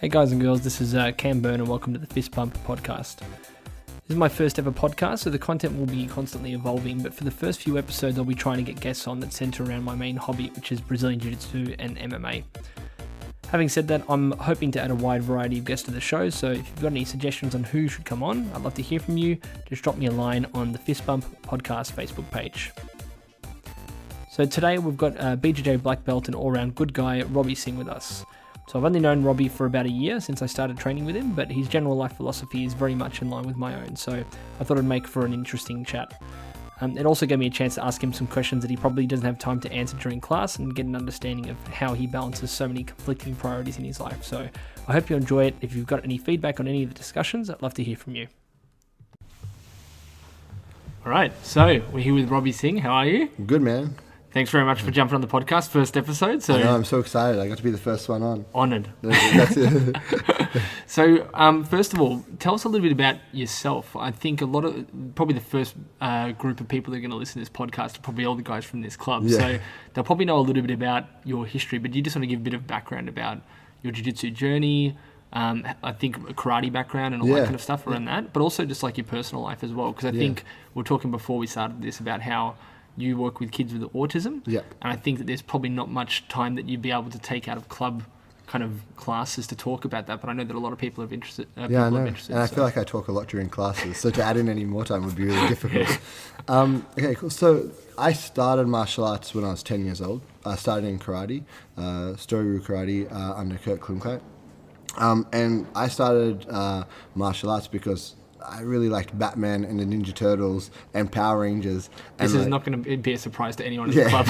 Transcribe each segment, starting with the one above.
Hey guys and girls, this is Cam Byrne and welcome to the Fistbump Podcast. This is my first ever podcast, so the content will be constantly evolving, but for the first few episodes I'll be trying to get guests on that centre around my main hobby, which is Brazilian Jiu-Jitsu and MMA. Having said that, I'm hoping to add a wide variety of guests to the show, so if you've got any suggestions on who should come on, I'd love to hear from you. Just drop me a line on the Fistbump Podcast Facebook page. So today we've got BJJ Black Belt and all-round good guy Robbie Singh with us. So I've only known Robbie for about a year since I started training with him, but his general life philosophy is very much in line with my own, so I thought it'd make for an interesting chat. It also gave me a chance to ask him some questions that he probably doesn't have time to answer during class and get an understanding of how he balances so many conflicting priorities in his life. So I hope you enjoy it. If you've got any feedback on any of the discussions, I'd love to hear from you. All right, so we're here with Robbie Singh. How are you? Good, man. Thanks very much for jumping on the podcast, first episode. So I know, I'm so excited. I got to be the first one on. Honoured. That's it. So, first of all, tell us a little bit about yourself. I think probably the first group of people that are going to listen to this podcast are probably all the guys from this club. Yeah. So they'll probably know a little bit about your history, but you just want to give a bit of background about your jiu-jitsu journey, I think a karate background and all that kind of stuff around that, but also just like your personal life as well. Because I think we were talking before we started this about how you work with kids with autism. Yep. And I think that there's probably not much time that you'd be able to take out of club kind of classes to talk about that, but I know that a lot of people are interested. I know. And I feel like I talk a lot during classes, so to add in any more time would be really difficult. Okay, cool. So I started martial arts when I was 10 years old. I started in karate, Story-Ryu karate under Kurt Klimkai. And I started martial arts because I really liked Batman and the Ninja Turtles and Power Rangers. And this is not going to be a surprise to anyone in the club.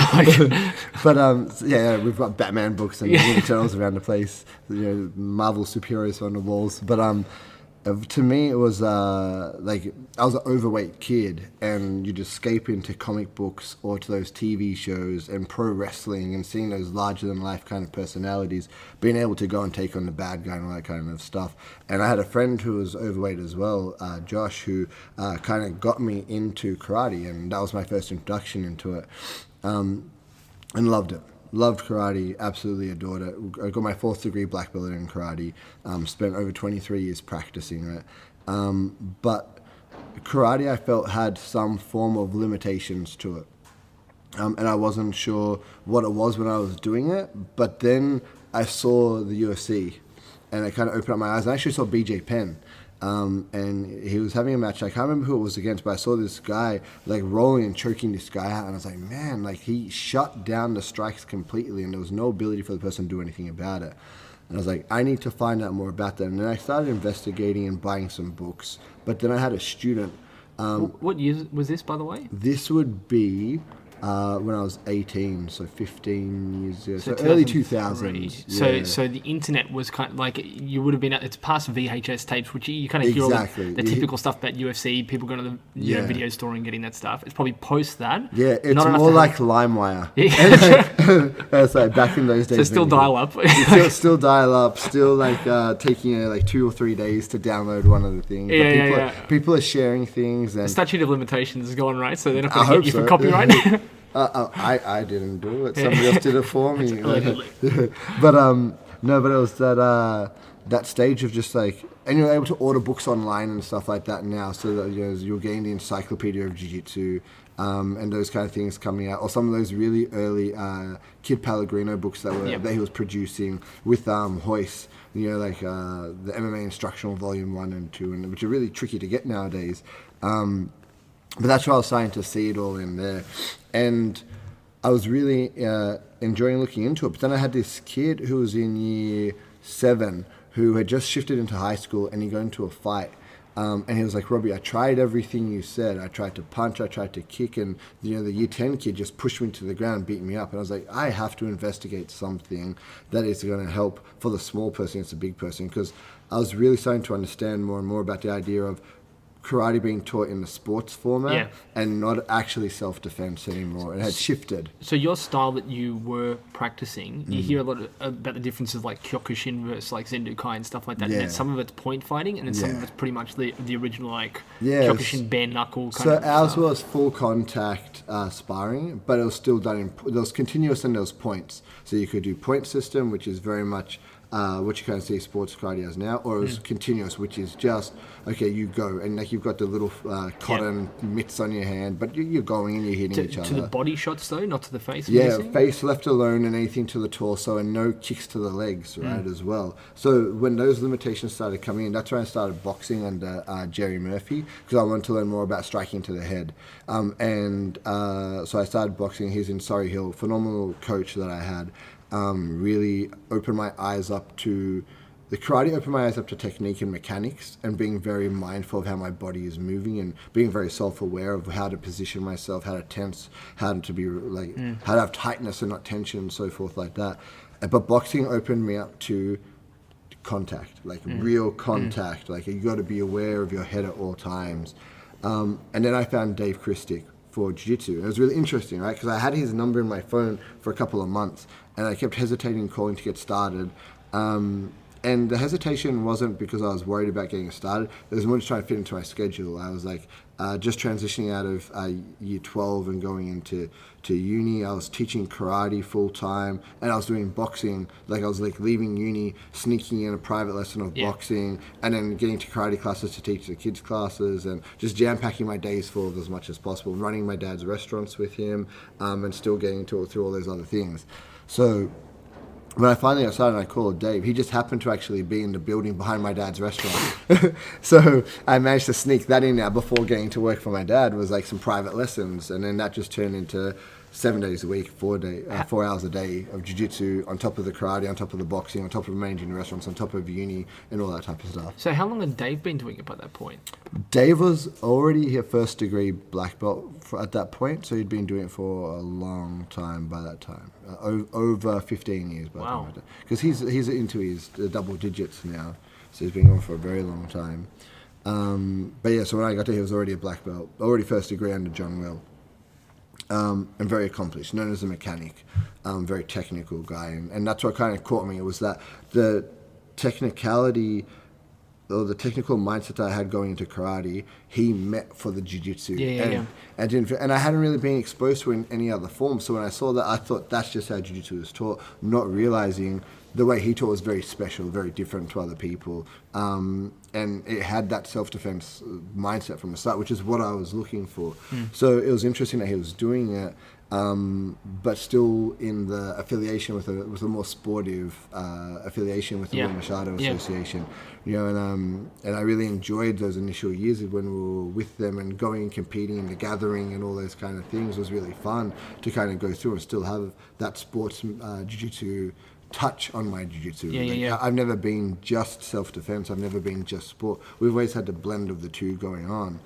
But we've got Batman books and Ninja Turtles around the place. Marvel superheroes on the walls. But to me, it was like I was an overweight kid, and you'd escape into comic books or to those TV shows and pro wrestling and seeing those larger than life kind of personalities, being able to go and take on the bad guy and all that kind of stuff. And I had a friend who was overweight as well, Josh, who kind of got me into karate, and that was my first introduction into it, and loved it. Loved karate, absolutely adored it. I got my 4th degree black belt in karate, spent over 23 years practicing it. But karate, I felt, had some form of limitations to it. And I wasn't sure what it was when I was doing it, but then I saw the UFC, and it kind of opened up my eyes. I actually saw BJ Penn. And he was having a match. I can't remember who it was against, but I saw this guy like rolling and choking this guy out, and I was like, man, like he shut down the strikes completely, and there was no ability for the person to do anything about it. And I was like, I need to find out more about that. And then I started investigating and buying some books. But then I had a student. What year was this, by the way? This would be when I was 18, so 15 years ago. So early 2000s. Yeah. So the internet was kind of like, you would have been, it's past VHS tapes, which you kind of hear all the typical stuff about UFC, people going to the video store and getting that stuff. It's probably post that. Yeah, it's more like LimeWire. It's like back in those days. So still dial up. still dial up, still like taking like 2 or 3 days to download one of the things. People are sharing things. And the statute of limitations is gone, right? So they're not going to get you for copyright. I didn't do it. Somebody else did it for me. But it was that stage of just like, and you're able to order books online and stuff like that now, so that you'll gain the Encyclopedia of Jiu-Jitsu and those kind of things coming out, or some of those really early Kid Pellegrino books that he was producing with Hoist. Like the MMA Instructional Volume 1 and 2, and which are really tricky to get nowadays. But that's where I was starting to see it all in there. And I was really enjoying looking into it. But then I had this kid who was in year 7 who had just shifted into high school, and he got into a fight. And he was like, Robbie, I tried everything you said. I tried to punch, I tried to kick, and the year 10 kid just pushed me to the ground and beat me up. And I was like, I have to investigate something that is going to help for the small person against the big person, because I was really starting to understand more and more about the idea of karate being taught in the sports format and not actually self-defense anymore. It had shifted. So your style that you were practicing, you hear a lot about the differences like Kyokushin versus like Zendukai and stuff like that. And some of it's point fighting, and then some of it's pretty much the original like Kyokushin bare knuckle kind of stuff. So ours was full contact sparring, but it was still done there was continuous and there was points. So you could do point system, which is very much what you kind of see sports karate as now, or it was continuous, which is just, okay, you go, and like you've got the little cotton mitts on your hand, but you're going and you're hitting each other. To the body shots though, not to the face? Yeah, face left alone and anything to the torso, and no kicks to the legs, right, as well. So when those limitations started coming in, that's when I started boxing under Jerry Murphy, because I wanted to learn more about striking to the head. So I started boxing. He's in Surrey Hill, phenomenal coach that I had. Really opened my eyes up to the karate, opened my eyes up to technique and mechanics, and being very mindful of how my body is moving, and being very self-aware of how to position myself, how to tense, how to be like, how to have tightness and not tension, and so forth like that. But boxing opened me up to contact, like real contact. Like you got to be aware of your head at all times. And then I found Dave Christick for jiu-jitsu. And it was really interesting, right? Because I had his number in my phone for a couple of months, and I kept hesitating calling to get started. And the hesitation wasn't because I was worried about getting started. It was more just trying to fit into my schedule. I was like just transitioning out of year 12 and going into uni. I was teaching karate full time, and I was doing boxing. Like I was like leaving uni, sneaking in a private lesson of boxing, and then getting to karate classes to teach the kids classes, and just jam-packing my days full of as much as possible, running my dad's restaurants with him, and still getting through all those other things. So when I finally got started and I called Dave, he just happened to actually be in the building behind my dad's restaurant. So I managed to sneak that in now before getting to work for my dad, was like some private lessons. And then that just turned into 7 days a week, 4 hours a day of jiu-jitsu, on top of the karate, on top of the boxing, on top of managing the restaurants, on top of uni and all that type of stuff. So how long had Dave been doing it by that point? Dave was already a first degree black belt at that point, so he'd been doing it for a long time by that time, over 15 years by the time. Because he's into his double digits now, so he's been going for a very long time. But yeah, so when I got to, he was already a black belt, already first degree under John Will. And very accomplished, known as a mechanic, very technical guy. And that's what kind of caught me, was that the technicality, or the technical mindset that I had going into karate, he met for the jiu-jitsu. And I hadn't really been exposed to it in any other form. So when I saw that, I thought that's just how jiu-jitsu is taught, not realizing the way he taught was very special, very different to other people. And it had that self-defense mindset from the start, which is what I was looking for. So it was interesting that he was doing it, but still in the affiliation with a more sportive affiliation with the World Machado Association. You know, and I really enjoyed those initial years when we were with them, and going and competing in the gathering and all those kind of things was really fun to kind of go through and still have that sports jiu-jitsu touch on my jiu-jitsu. I've never been just self-defense. I've never been just sport. We've always had the blend of the two going on.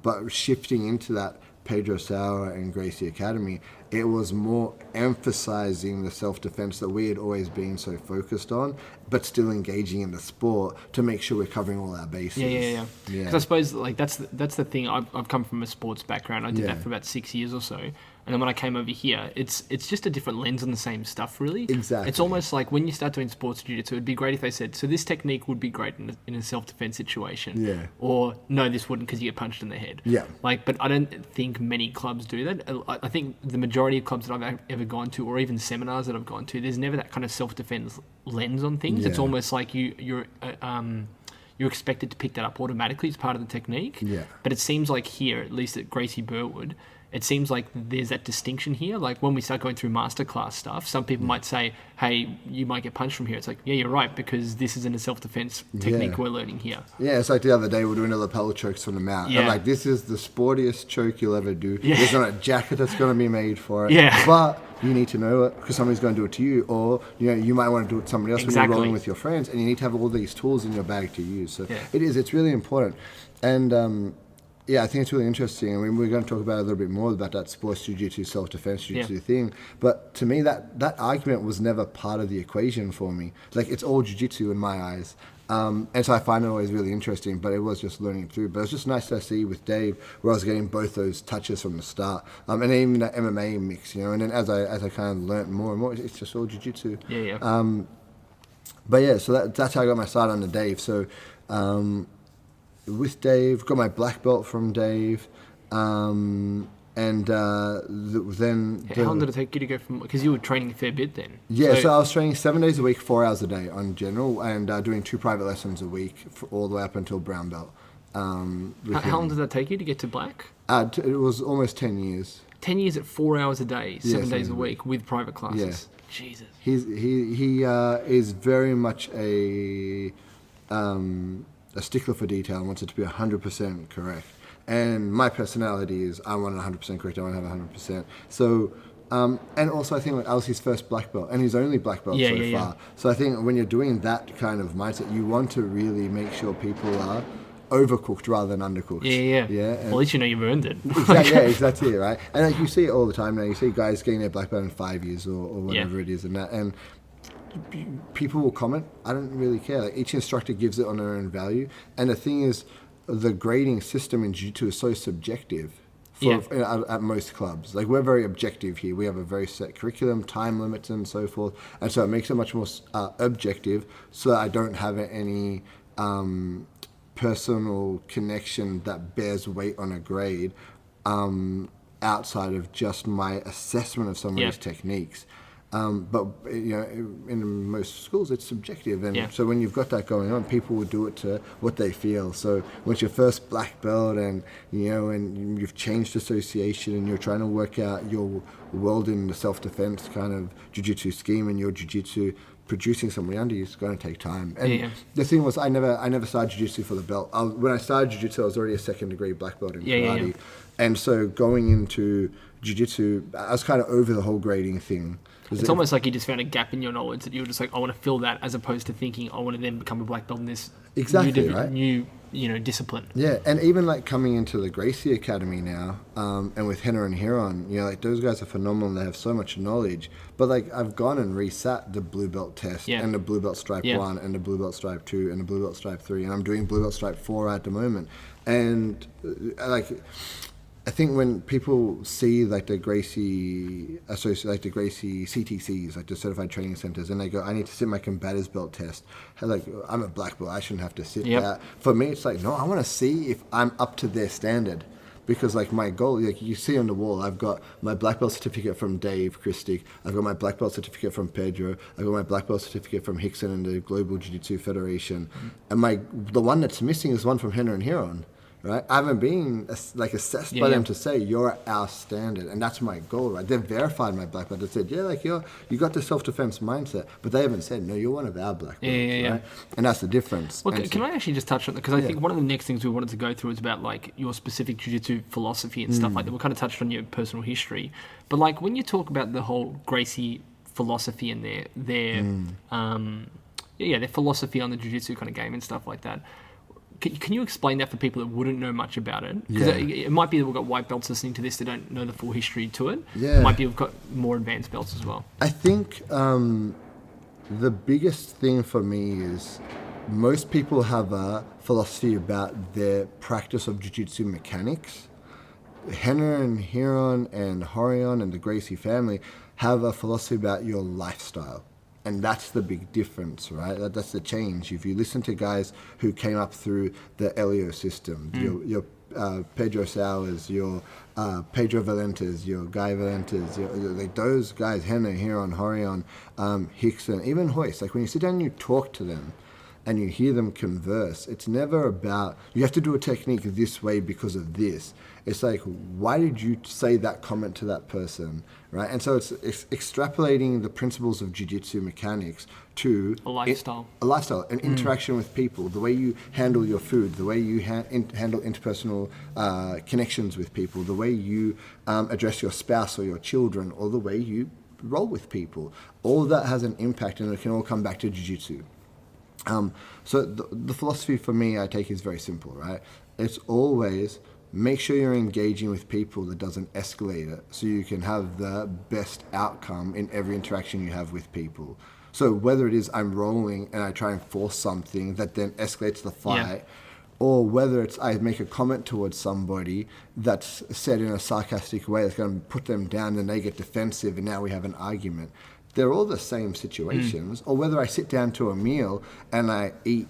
But shifting into that Pedro Sauer and Gracie Academy, it was more emphasizing the self-defense that we had always been so focused on, but still engaging in the sport to make sure we're covering all our bases. Because I suppose like that's the thing. I've come from a sports background. I did that for about 6 years or so. And then when I came over here, it's just a different lens on the same stuff, really. Exactly. It's almost like when you start doing sports jiu-jitsu, it'd be great if they said, so this technique would be great in a self-defense situation. Yeah. Or, no, this wouldn't because you get punched in the head. Yeah. Like, but I don't think many clubs do that. I think the majority of clubs that I've ever gone to, or even seminars that I've gone to, there's never that kind of self-defense lens on things. Yeah. It's almost like you're expected to pick that up automatically as part of the technique. Yeah. But it seems like here, at least at Gracie Burwood, it seems like there's that distinction here. Like when we start going through masterclass stuff, some people might say, hey, you might get punched from here. It's like, yeah, you're right, because this isn't a self-defense technique we're learning here. Yeah, it's like the other day we're doing the lapel chokes from the mount. I'm like, this is the sportiest choke you'll ever do. There's not a jacket that's going to be made for it. But you need to know it because somebody's going to do it to you, or you might want to do it to somebody else when you're rolling with your friends, and you need to have all these tools in your bag to use. So it's really important. And I think it's really interesting. I mean, we're going to talk about a little bit more about that sports jiu-jitsu, self-defense jiu-jitsu thing. But to me, that argument was never part of the equation for me. Like, it's all jiu-jitsu in my eyes. And so I find it always really interesting, but it was just learning through. But it was just nice to see with Dave where I was getting both those touches from the start. And even that MMA mix, And then as I kind of learnt more and more, it's just all jiu-jitsu. But so that's how I got my start under Dave. So, with Dave, got my black belt from Dave, and And then... How long did it take you to go from... Because you were training a fair bit then. Yeah, so I was training 7 days a week, 4 hours a day on general, and doing 2 private lessons a week all the way up until brown belt. How long did that take you to get to black? It was almost 10 years. 10 years at 4 hours a day, 7 days a week with private classes. Yeah. Jesus. He is very much a stickler for detail and wants it to be 100% correct. And my personality is I want it 100% correct, I want to have 100%. So, and also I think I was his first black belt and his only black belt so far. Yeah. So I think when you're doing that kind of mindset, you want to really make sure people are overcooked rather than undercooked. Yeah. Well, at least you know you've earned it. Exactly, right? And like you see it all the time now. You see guys getting their black belt in 5 years or whatever it is and that. And people will comment. I don't really care. Like each instructor gives it on their own value. And the thing is, the grading system in jiu-jitsu is so subjective at most clubs. Like we're very objective here. We have a very set curriculum, time limits and so forth. And so it makes it much more objective so that I don't have any personal connection that bears weight on a grade outside of just my assessment of somebody's techniques. But in most schools it's subjective, and so when you've got that going on, people will do it to what they feel. So when it's your first black belt, and and you've changed association, and you're trying to work out your world in the self-defense kind of jiu-jitsu scheme, and your jiu-jitsu producing somebody under you is going to take time. And the thing was, I never started jiu-jitsu for the belt. When I started jiu-jitsu, I was already a second-degree black belt in karate, and so going into jiu-jitsu, I was kind of over the whole grading thing. It's almost like you just found a gap in your knowledge that you were just like, I want to fill that, as opposed to thinking I want to then become a black belt in this new discipline. Yeah, and even like coming into the Gracie Academy now, and with Henna and Huron, like those guys are phenomenal. They have so much knowledge. But like I've gone and resat the blue belt test and the blue belt stripe 1 and the blue belt stripe 2 and the blue belt stripe 3, and I'm doing blue belt stripe 4 at the moment. And I think when people see like the Gracie CTCs, like the Certified Training Centers, and they go, I need to sit my combatants belt test. Like, I'm a black belt, I shouldn't have to sit that. For me, it's like, no, I want to see if I'm up to their standard. Because like my goal, like you see on the wall, I've got my black belt certificate from Dave Christic, I've got my black belt certificate from Pedro, I've got my black belt certificate from Hickson and the Global Jiu-Jitsu Federation, and the one that's missing is one from Henna and Huron. Right, I haven't been assessed by them to say you're at our standard, and that's my goal. Right, they've verified my black belt. They said, you got the self-defense mindset, but they haven't said, no, you're one of our black belts. Right? And that's the difference. Well, can I actually just touch on that? Because I think one of the next things we wanted to go through is about like your specific jiu-jitsu philosophy and stuff like that. We kind of touched on your personal history, but like when you talk about the whole Gracie philosophy and their philosophy on the jiu-jitsu kind of game and stuff like that. Can you explain that for people that wouldn't know much about it? Because it might be that we've got white belts listening to this that don't know the full history to it. It might be we've got more advanced belts as well. I think the biggest thing for me is most people have a philosophy about their practice of jiu-jitsu mechanics. Henna and Huron and Horion and the Gracie family have a philosophy about your lifestyle. And that's the big difference, right? That's the change. If you listen to guys who came up through the Elio system, your Pedro Sowers, your Pedro Valentes, your Guy Valentes, like those guys, Henna, Huron, Horion, Hickson, even Hoist, like when you sit down and you talk to them and you hear them converse, it's never about, you have to do a technique this way because of this. It's like, why did you say that comment to that person, right? And so it's extrapolating the principles of jiu-jitsu mechanics to a lifestyle, an interaction with people, the way you handle your food, the way you handle interpersonal connections with people, the way you address your spouse or your children, or the way you roll with people. All of that has an impact, and it can all come back to jiu-jitsu. So the philosophy for me, I take, is very simple, right? It's always make sure you're engaging with people that doesn't escalate it, so you can have the best outcome in every interaction you have with people. So whether it is I'm rolling and I try and force something that then escalates the fight, or whether it's I make a comment towards somebody that's said in a sarcastic way that's going to put them down and they get defensive and now we have an argument. they're all the same situations. Or whether I sit down to a meal and I eat,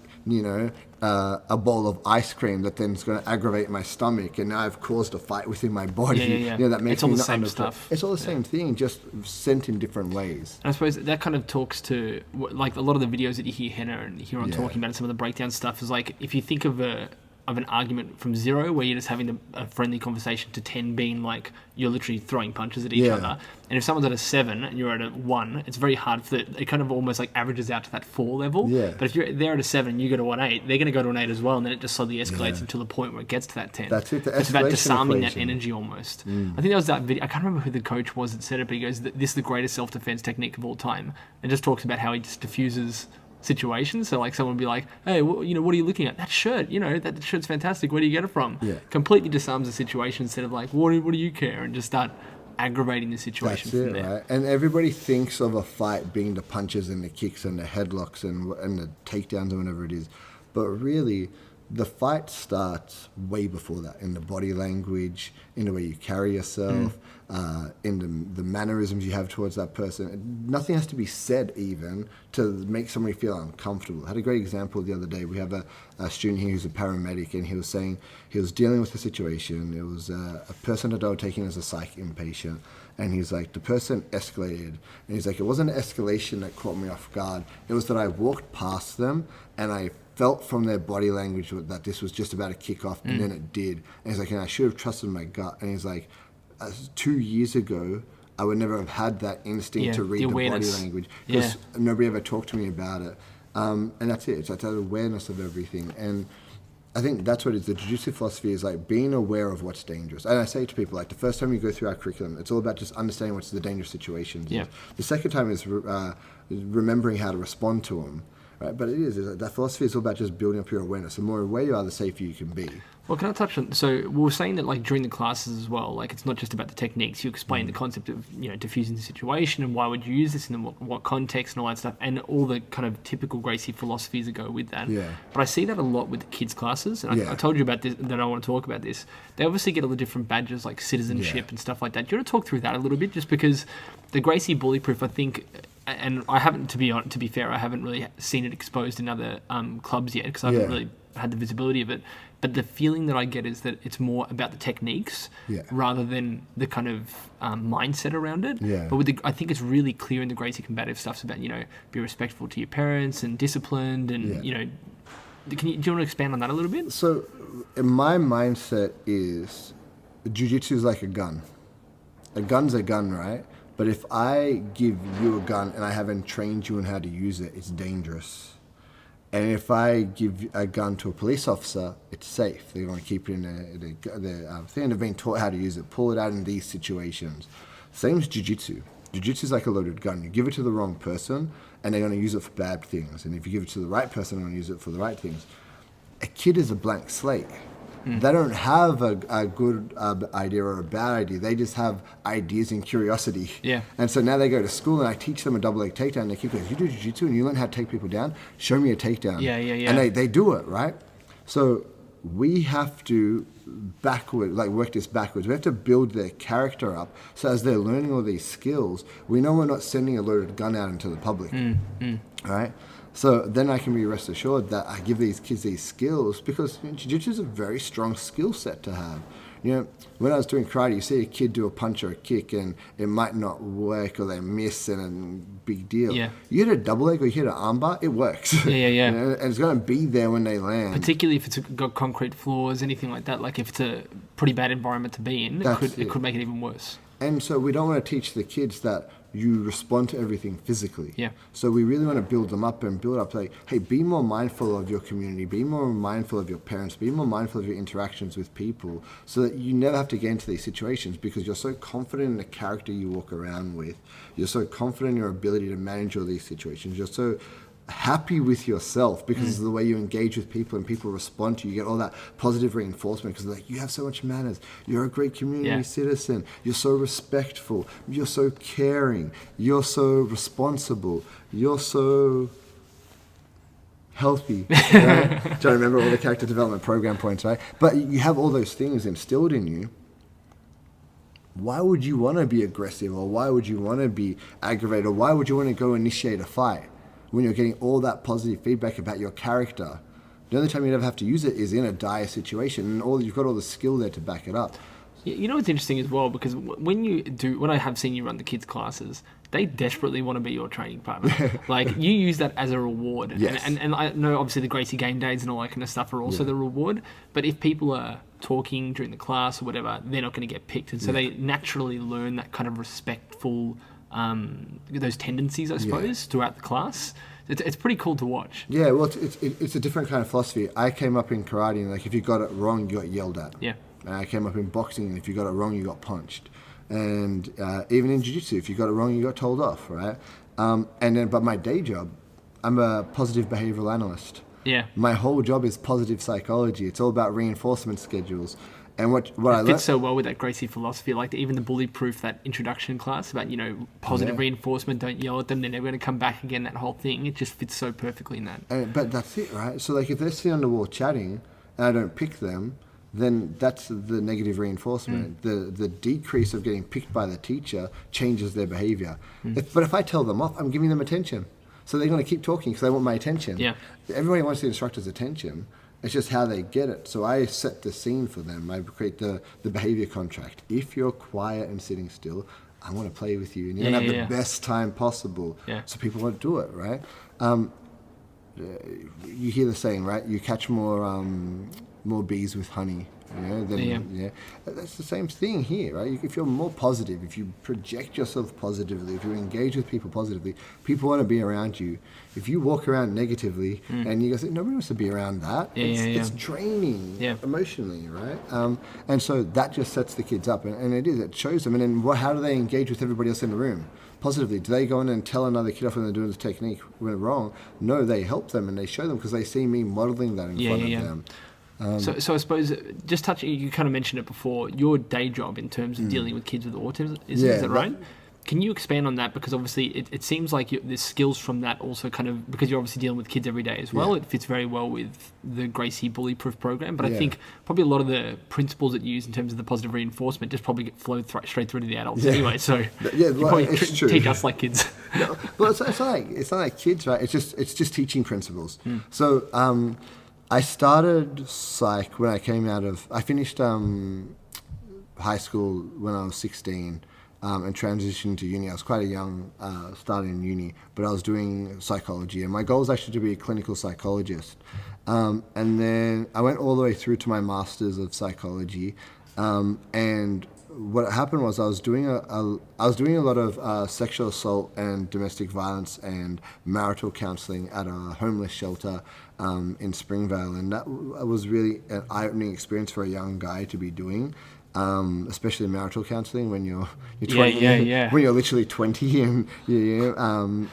a bowl of ice cream that then is going to aggravate my stomach, and now I've caused a fight within my body. That makes it's all me the not same stuff. It's all the same thing, just sent in different ways. And I suppose that kind of talks to, like, a lot of the videos that you hear Henna and hear on talking about some of the breakdown stuff is like, if you think of an argument from 0 where you're just having a friendly conversation to 10 being like you're literally throwing punches at each other, and if someone's at a 7 and you're at a 1, it's very hard for it kind of almost like averages out to that 4 level. But if they're at a 7 and you go to an 8, they're going to go to an 8 as well, and then it just slowly escalates until the point where it gets to that 10. That's it. It's about disarming that energy almost. I think that was that video. I can't remember who the coach was that said it, but he goes, "This is the greatest self-defense technique of all time," and just talks about how he just diffuses situations. So like someone would be like, "Hey, what are you looking at? That shirt, that shirt's fantastic. Where do you get it from?" Completely disarms the situation instead of like, what do you care? And just start aggravating the situation from there. Right? And everybody thinks of a fight being the punches and the kicks and the headlocks and the takedowns or whatever it is. But really, the fight starts way before that, in the body language, in the way you carry yourself, in the mannerisms you have towards that person. Nothing has to be said even to make somebody feel uncomfortable. I had a great example the other day. We have a student here who's a paramedic, and he was saying he was dealing with a situation. It was a person that they were taking as a psych inpatient, and he's like, the person escalated. And he's like, it wasn't an escalation that caught me off guard. It was that I walked past them and I felt from their body language that this was just about to kick off, and then it did. And he's like, and I should have trusted my gut. And he's like, 2 years ago, I would never have had that instinct to read the body language, because nobody ever talked to me about it. And that's it. It's like that awareness of everything. And I think that's what it is. The jiu-jitsu philosophy is like being aware of what's dangerous. And I say to people, like, the first time you go through our curriculum, it's all about just understanding what's the dangerous situations. The second time is remembering how to respond to them. Right? But that philosophy is all about just building up your awareness. The more aware you are, the safer you can be. Well, can I touch on, so we were saying that like during the classes as well, like it's not just about the techniques. You explain the concept of, diffusing the situation and why would you use this in what context and all that stuff, and all the kind of typical Gracie philosophies that go with that. But I see that a lot with the kids' classes, and I told you about this, that I want to talk about this. They obviously get all the different badges like citizenship and stuff like that. Do you want to talk through that a little bit? Just because the Gracie Bully Proof, I think, and I haven't, to be fair, I haven't really seen it exposed in other clubs yet, because I haven't really had the visibility of it. But the feeling that I get is that it's more about the techniques rather than the kind of mindset around it. But I think it's really clear in the Gracie combative stuff's about, be respectful to your parents and disciplined and, do you want to expand on that a little bit? So my mindset is jiu-jitsu is like a gun. A gun's a gun, right? But if I give you a gun and I haven't trained you on how to use it, it's dangerous. And if I give a gun to a police officer, it's safe. They're going to keep it in their thing. They've been taught how to use it, pull it out in these situations. Same as jiu-jitsu. Jiu-jitsu is like a loaded gun. You give it to the wrong person, and they're going to use it for bad things. And if you give it to the right person, they're going to use it for the right things. A kid is a blank slate. They don't have a good idea or a bad idea. They just have ideas and curiosity. And so now they go to school and I teach them a double leg takedown. And they keep going, you do jiu-jitsu and you learn how to take people down? Show me a takedown. And they do it, right? So we have to work this backwards. We have to build their character up. So as they're learning all these skills, we know we're not sending a loaded gun out into the public. Right? So then I can be rest assured that I give these kids these skills, because jiu-jitsu is a very strong skill set to have. When I was doing karate, you see a kid do a punch or a kick and it might not work, or they miss, and a big deal. You hit a double leg or you hit an armbar, it works. And it's going to be there when they land. Particularly if it's got concrete floors, anything like that. Like if it's a pretty bad environment to be in, it could make it even worse. And so we don't want to teach the kids that you respond to everything physically. So we really want to build them up and build up like, hey, be more mindful of your community, be more mindful of your parents, be more mindful of your interactions with people, so that you never have to get into these situations, because you're so confident in the character you walk around with. You're so confident in your ability to manage all these situations. You're so happy with yourself because of the way you engage with people and people respond to you. You get all that positive reinforcement because like, you have so much manners, you're a great community citizen, you're so respectful, you're so caring, you're so responsible, you're so healthy. Right? Trying to remember all the character development program points, right? But you have all those things instilled in you. why would you want to be aggressive, or why would you want to be aggravated, or why would you want to go initiate a fight when you're getting all that positive feedback about your character? The only time you'd ever have to use it is in a dire situation, and you've got all the skill there to back it up. You know what's interesting as well, because when I have seen you run the kids' classes, they desperately want to be your training partner. Like, you use that as a reward. Yes. And I know obviously the Gracie game days and all that kind of stuff are also the reward, but if people are talking during the class or whatever, they're not going to get picked. And so they naturally learn that kind of respectful, those tendencies, I suppose, throughout the class. It's pretty cool to watch. Yeah, well, it's a different kind of philosophy. I came up in karate, and like, if you got it wrong, you got yelled at. Yeah. I came up in boxing, and if you got it wrong, you got punched. And even in jiu-jitsu, if you got it wrong, you got told off, right? But my day job, I'm a positive behavioral analyst. Yeah. My whole job is positive psychology. It's all about reinforcement schedules. And what I learned... It fits so well with that Gracie philosophy, like even the bully proof, that introduction class about, positive reinforcement, don't yell at them, they're never going to come back again, that whole thing. It just fits so perfectly in that. But that's it, right? So like, if they're sitting on the wall chatting and I don't pick them, then that's the negative reinforcement. The decrease of getting picked by the teacher changes their behavior. But if I tell them off, I'm giving them attention. So they're going to keep talking because they want my attention. Yeah. Everybody wants the instructor's attention. It's just how they get it. So I set the scene for them. I create the behavior contract. If you're quiet and sitting still, I want to play with you. And you're going to have the best time possible. Yeah. So people won't do it, right? You hear the saying, right? You catch more bees with honey, that's the same thing here, right? If you're more positive, if you project yourself positively, if you engage with people positively, people want to be around you. If you walk around negatively and you go, nobody wants to be around that. It's draining emotionally, right? And so that just sets the kids up, and it shows them. And then how do they engage with everybody else in the room? Positively. Do they go in and tell another kid off when they're doing the technique went wrong? No, they help them and they show them because they see me modeling that in front of them. So I suppose, just touching, you kind of mentioned it before, your day job in terms of dealing with kids with autism, is that right? Can you expand on that? Because obviously it seems like there's skills from that also kind of, because you're obviously dealing with kids every day as well. It fits very well with the Gracie Bully Proof program. But I think probably a lot of the principles that you use in terms of the positive reinforcement just probably get flowed straight through to the adults anyway. So you probably teach us like kids. No, well, it's not like kids, right? It's just teaching principles. So I started psych when I came out of... I finished high school when I was 16 and transitioned to uni. I was quite a young starting in uni, but I was doing psychology. And my goal was actually to be a clinical psychologist. And then I went all the way through to my master's of psychology. And what happened was I was doing a lot of sexual assault and domestic violence and marital counselling at a homeless shelter in Springvale, and that was really an eye-opening experience for a young guy to be doing, especially marital counselling when you're 20, when you're literally 20, and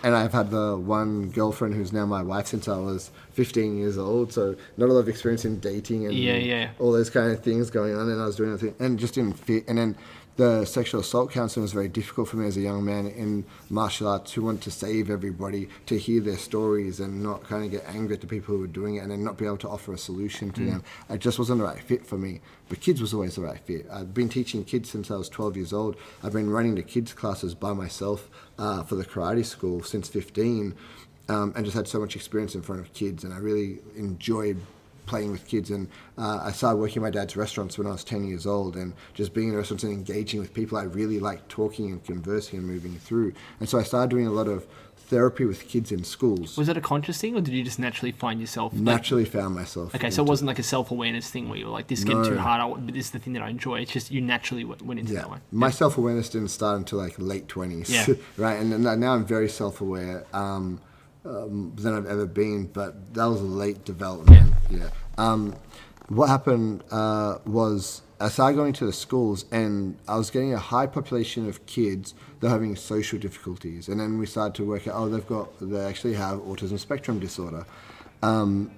I've had the one girlfriend who's now my wife since I was 15 years old, so not a lot of experience in dating and all those kind of things going on, and I was doing everything and just didn't fit. And then the sexual assault counselling was very difficult for me as a young man in martial arts who wanted to save everybody, to hear their stories and not kind of get angry at the people who were doing it and then not be able to offer a solution to them. It just wasn't the right fit for me. But kids was always the right fit. I've been teaching kids since I was 12 years old. I've been running the kids classes by myself for the karate school since 15 and just had so much experience in front of kids, and I really enjoyed playing with kids. And I started working in my dad's restaurants when I was 10 years old, and just being in restaurants and engaging with people, I really liked talking and conversing and moving through. And so I started doing a lot of therapy with kids in schools. Was that a conscious thing, or did you just naturally find yourself? Naturally found myself. Okay, so it wasn't like a self-awareness thing where you were like, this is getting too hard, but this is the thing that I enjoy. It's just you naturally went into that way. My self-awareness didn't start until like late 20s, right? And now I'm very self-aware than I've ever been, but that was a late development. What happened was I started going to the schools, and I was getting a high population of kids that were having social difficulties, and then we started to work out, they actually have autism spectrum disorder. But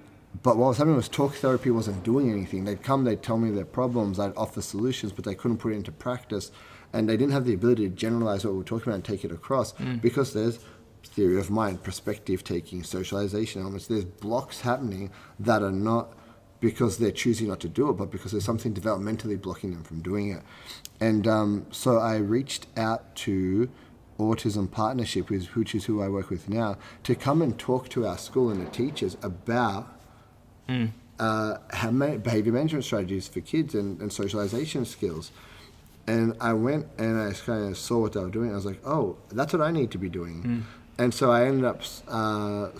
what was happening was talk therapy wasn't doing anything. They'd come, they'd tell me their problems, I'd offer solutions, but they couldn't put it into practice, and they didn't have the ability to generalize what we were talking about and take it across, because there's theory of mind, perspective taking, socialization elements. There's blocks happening that are not because they're choosing not to do it, but because there's something developmentally blocking them from doing it. And so I reached out to Autism Partnership, which is who I work with now, to come and talk to our school and the teachers about behavior management strategies for kids and socialization skills. And I went and I kind of saw what they were doing. I was like, oh, that's what I need to be doing. And so I ended up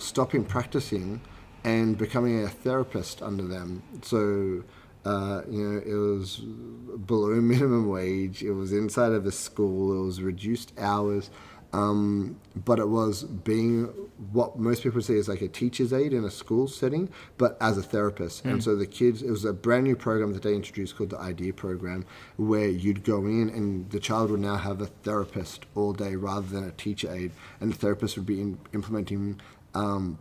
stopping practicing and becoming a therapist under them. So, it was below minimum wage. It was inside of a school. It was reduced hours. But it was being what most people say is like a teacher's aide in a school setting, but as a therapist. And so the kids, it was a brand new program that they introduced called the IDEA program, where you'd go in and the child would now have a therapist all day rather than a teacher aide. And the therapist would be implementing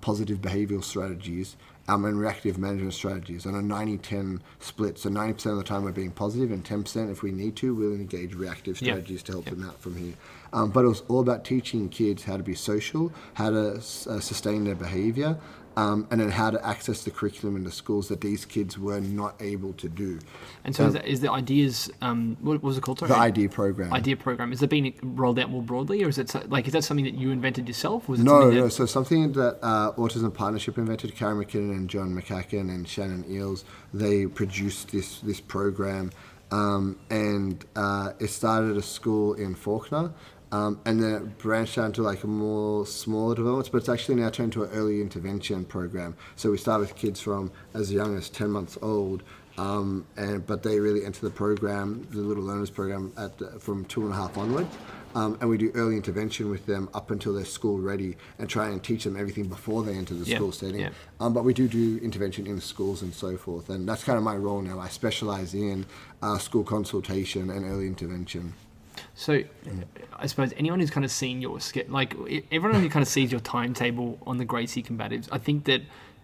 positive behavioral strategies and reactive management strategies on a 90-10 split. So 90% of the time we're being positive, and 10% if we need to, we'll engage reactive strategies to help them out from here. But it was all about teaching kids how to be social, how to sustain their behavior, and then how to access the curriculum in the schools that these kids were not able to do. And so is the ideas, what was it called? Sorry? The IDEA program. IDEA program. Is it being rolled out more broadly, or is it is that something that you invented yourself? Was it No. So something that Autism Partnership invented, Karen McKinnon and John McCacken and Shannon Eels, they produced this program, and it started at a school in Faulkner. And then it branched out into like a more smaller developments, but it's actually now turned to an early intervention program. So we start with kids from as young as 10 months old, but they really enter the program, the Little Learners program, from 2.5 onwards. And we do early intervention with them up until they're school ready and try and teach them everything before they enter the school setting. Yeah. But we do intervention in schools and so forth. And that's kind of my role now. I specialize in school consultation and early intervention. So, I suppose anyone who's kind of seen your everyone who kind of sees your timetable on the Gracie Combatives, I think that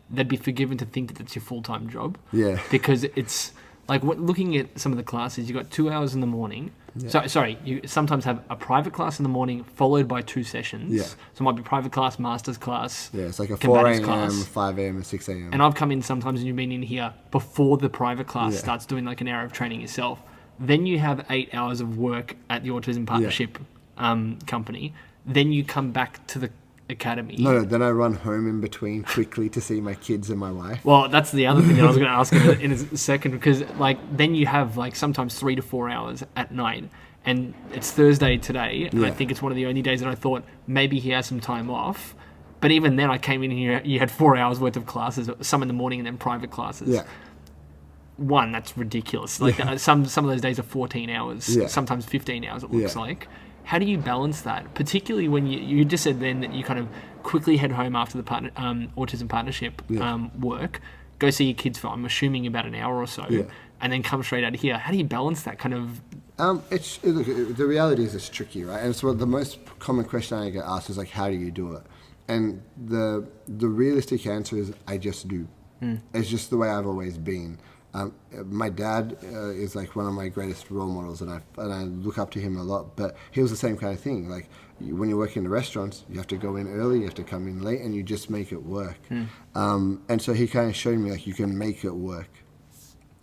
they'd be forgiven to think that that's your full-time job. Yeah. Because it's like looking at some of the classes, you got 2 hours in the morning. Yeah. You sometimes have a private class in the morning followed by 2 sessions. Yeah. So it might be private class, master's class. Yeah, it's like a 4 a.m., 5 a.m. and 6 a.m. And I've come in sometimes and you've been in here before the private class starts doing like an hour of training yourself. Then you have 8 hours of work at the Autism Partnership company. Then you come back to the academy. No, then I run home in between quickly to see my kids and my wife. Well, that's the other thing that I was going to ask in a second, because then you have sometimes 3 to 4 hours at night. And it's Thursday today, and I think it's one of the only days that I thought maybe he has some time off. But even then I came in here, you had 4 hours worth of classes, some in the morning and then private classes. Yeah. One, that's ridiculous. Some of those days are 14 hours, sometimes 15 hours it looks like. How do you balance that? Particularly when you just said then that you kind of quickly head home after the Autism Partnership work, go see your kids for, I'm assuming, about an hour or so, and then come straight out of here. How do you balance that kind of... the reality is it's tricky, right? And so the most common question I get asked is how do you do it? And the realistic answer is I just do. It's just the way I've always been. My dad is one of my greatest role models, and I look up to him a lot. But he was the same kind of thing. When you work in the restaurants, you have to go in early, you have to come in late, and you just make it work. And so he kind of showed me you can make it work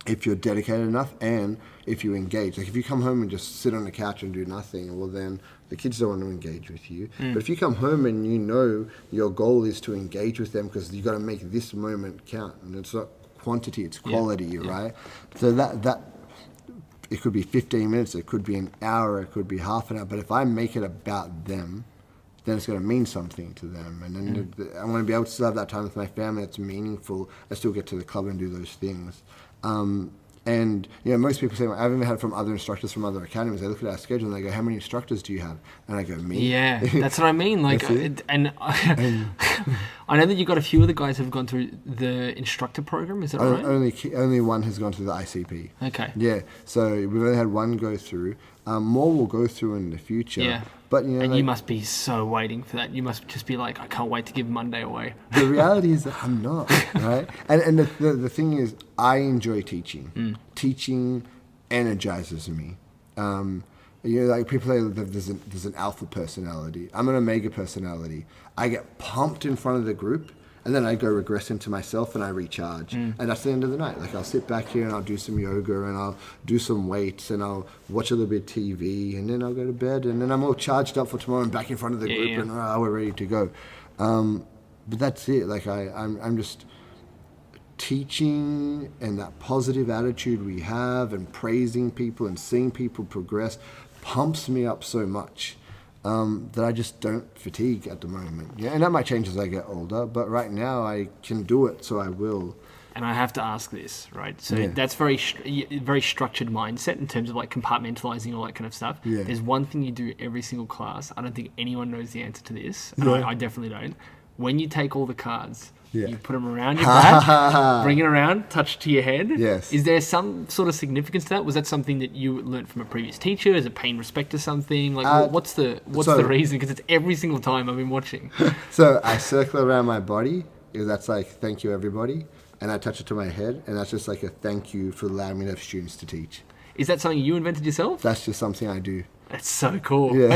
if you're dedicated enough and if you engage. If you come home and just sit on the couch and do nothing, well then the kids don't want to engage with you. But if you come home and you know your goal is to engage with them because you got to make this moment count, and it's not quantity, it's quality, right? So that it could be 15 minutes, it could be an hour, it could be half an hour, but if I make it about them, then it's going to mean something to them, and then I want to be able to still have that time with my family that's meaningful. I still get to the club and do those things. And most people say, I've even had from other instructors from other academies, they look at our schedule and they go, how many instructors do you have? And I go, me. Yeah, that's what I mean. And I know that you've got a few of the guys who have gone through the instructor program, is that right? Only one has gone through the ICP. Okay. Yeah, so we've only had one go through. More will go through in the future. Yeah. But you must be so waiting for that. You must just be I can't wait to give Monday away. The reality is that I'm not, right? And the thing is, I enjoy teaching. Teaching energizes me. People say there's an alpha personality. I'm an omega personality. I get pumped in front of the group, and then I go regress into myself and I recharge. And that's the end of the night. Like I'll sit back here and I'll do some yoga and I'll do some weights and I'll watch a little bit of TV and then I'll go to bed and then I'm all charged up for tomorrow and back in front of the group and we're ready to go. But that's it. Like I'm just teaching, and that positive attitude we have and praising people and seeing people progress pumps me up so much that I just don't fatigue at the moment. Yeah, and that might change as I get older, but right now I can do it, so I will. And I have to ask this, right? So that's very structured mindset in terms of like compartmentalizing all that kind of stuff. Yeah. There's one thing you do every single class. I don't think anyone knows the answer to this. I definitely don't. When you take all the cards, you put them around your back, bring it around, touch to your head. Yes. Is there some sort of significance to that? Was that something that you learned from a previous teacher? Is it paying respect to something? Like, what's the reason? Because it's every single time I've been watching. So I circle around my body, because that's like, thank you, everybody. And I touch it to my head, and that's just like a thank you for allowing me to have students to teach. Is that something you invented yourself? That's just something I do. That's so cool. Yeah.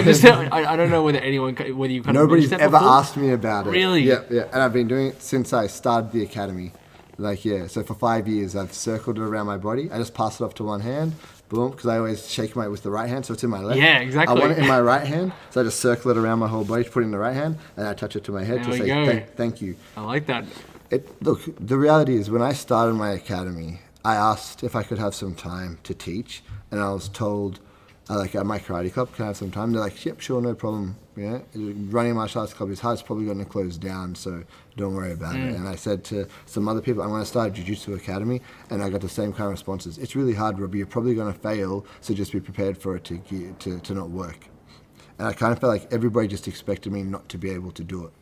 I don't know whether you kind of Nobody's ever asked me about it. Really? Yeah. And I've been doing it since I started the academy. So for 5 years, I've circled it around my body. I just pass it off to one hand, boom, because I always shake it with the right hand, so it's in my left. Yeah, exactly. I want it in my right hand, so I just circle it around my whole body, put it in the right hand, and I touch it to my head to say thank you. I like that. Look, the reality is when I started my academy, I asked if I could have some time to teach, and I was told, at my karate club, can I have some time? They're like, yep, sure, no problem. Yeah, running a martial arts club is hard. It's probably going to close down, so don't worry about it. And I said to some other people, I'm going to start a jiu-jitsu academy, and I got the same kind of responses. It's really hard, Robbie. You're probably going to fail, so just be prepared for it to not work. And I kind of felt like everybody just expected me not to be able to do it.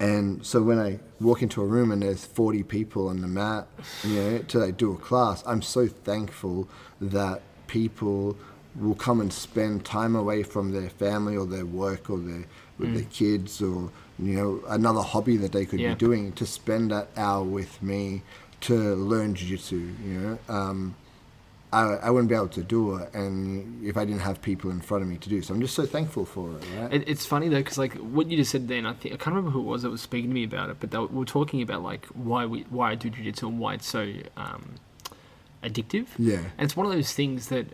And so when I walk into a room and there's 40 people on the mat, to do a class, I'm so thankful that people will come and spend time away from their family or their work or with their kids or another hobby that they could be doing to spend that hour with me to learn jiu-jitsu. I wouldn't be able to do it, and if I didn't have people in front of me to do. So I'm just so thankful for it. Right? It's funny though, because like what you just said then, I can't remember who it was that was speaking to me about it, but we were talking about like why I do jiu-jitsu and why it's so addictive. Yeah. And it's one of those things that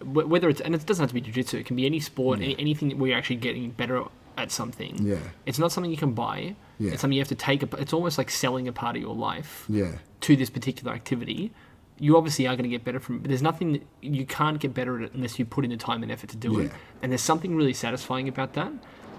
whether it's, and it doesn't have to be jiu-jitsu, it can be any sport, anything where you're actually getting better at something. Yeah. It's not something you can buy. Yeah. It's something you have to take. It's almost like selling a part of your life. To this particular activity. You obviously are going to get better from it, but there's nothing that you can't get better at it unless you put in the time and effort to do it. And there's something really satisfying about that.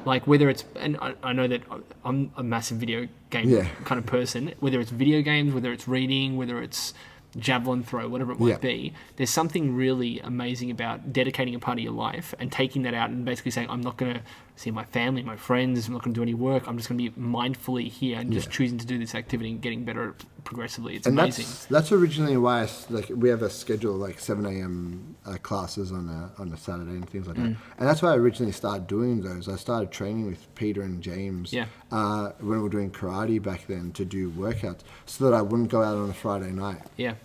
Like whether it's, and I know that I'm a massive video game kind of person, whether it's video games, whether it's reading, whether it's javelin throw, whatever it might be, there's something really amazing about dedicating a part of your life and taking that out and basically saying, I'm not going to see my family, my friends, I'm not going to do any work, I'm just going to be mindfully here and just choosing to do this activity and getting better progressively. It's amazing. That's originally why we have a schedule like 7 a.m. Classes on a Saturday and things like that. And that's why I originally started doing those. I started training with Peter and James when we were doing karate back then to do workouts so that I wouldn't go out on a Friday night.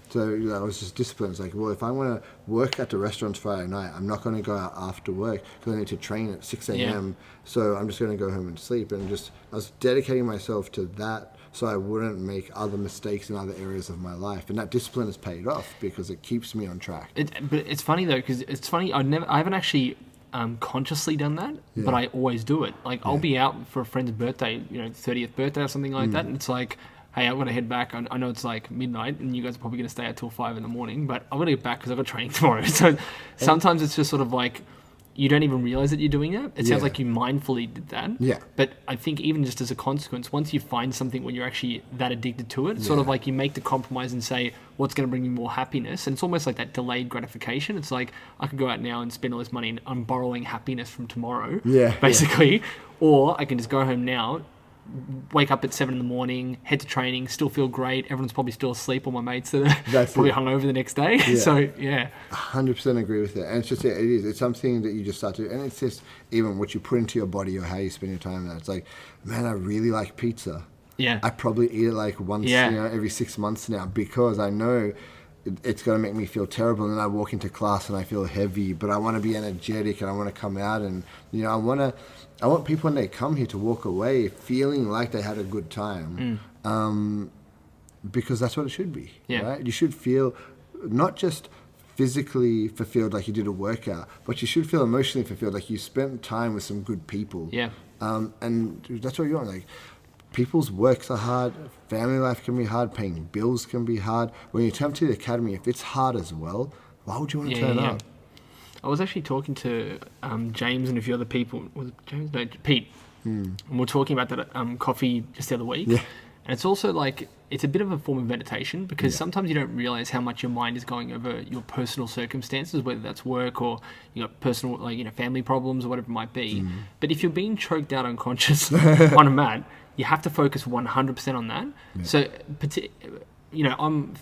So I was just disciplined. It's like, well, if I want to work at the restaurants Friday night, I'm not going to go out after work because I need to train at 6 a.m. So I'm just going to go home and sleep. And I was dedicating myself to that so I wouldn't make other mistakes in other areas of my life. And that discipline has paid off because it keeps me on track. But it's funny though, because it's funny, I haven't actually consciously done that, but I always do it. Like I'll be out for a friend's birthday, 30th birthday or something like that, and it's like, hey, I've got to head back. I know it's like midnight and you guys are probably going to stay out till 5 a.m, but I'm going to get back because I've got training tomorrow. So sometimes it's just sort of like, you don't even realize that you're doing that. It sounds like you mindfully did that. But I think even just as a consequence, once you find something when you're actually that addicted to it, it's sort of like you make the compromise and say, what's going to bring me more happiness? And it's almost like that delayed gratification. It's like, I could go out now and spend all this money and I'm borrowing happiness from tomorrow, basically. Or I can just go home now, wake up at 7 a.m, head to training, still feel great. Everyone's probably still asleep. All my mates that are probably hungover the next day. So 100% agree with it. And it's just it is. It's something that you just start to, and it's just even what you put into your body or how you spend your time. It's like, man, I really like pizza. I probably eat it like once every 6 months now because I know it's going to make me feel terrible. And then I walk into class and I feel heavy, but I want to be energetic and I want to come out and, I want people when they come here to walk away feeling like they had a good time. Because that's what it should be, right? You should feel not just physically fulfilled like you did a workout, but you should feel emotionally fulfilled like you spent time with some good people. And that's what you want. Like, people's works are hard, family life can be hard, paying bills can be hard. When you turn to the academy, if it's hard as well, why would you want to turn up? I was actually talking to James and a few other people. Was it James? No, Pete. And we were talking about that coffee just the other week. And it's also like, it's a bit of a form of meditation, because sometimes you don't realize how much your mind is going over your personal circumstances, whether that's work or personal, family problems or whatever it might be. But if you're being choked out unconscious on a mat, you have to focus 100% on that. So,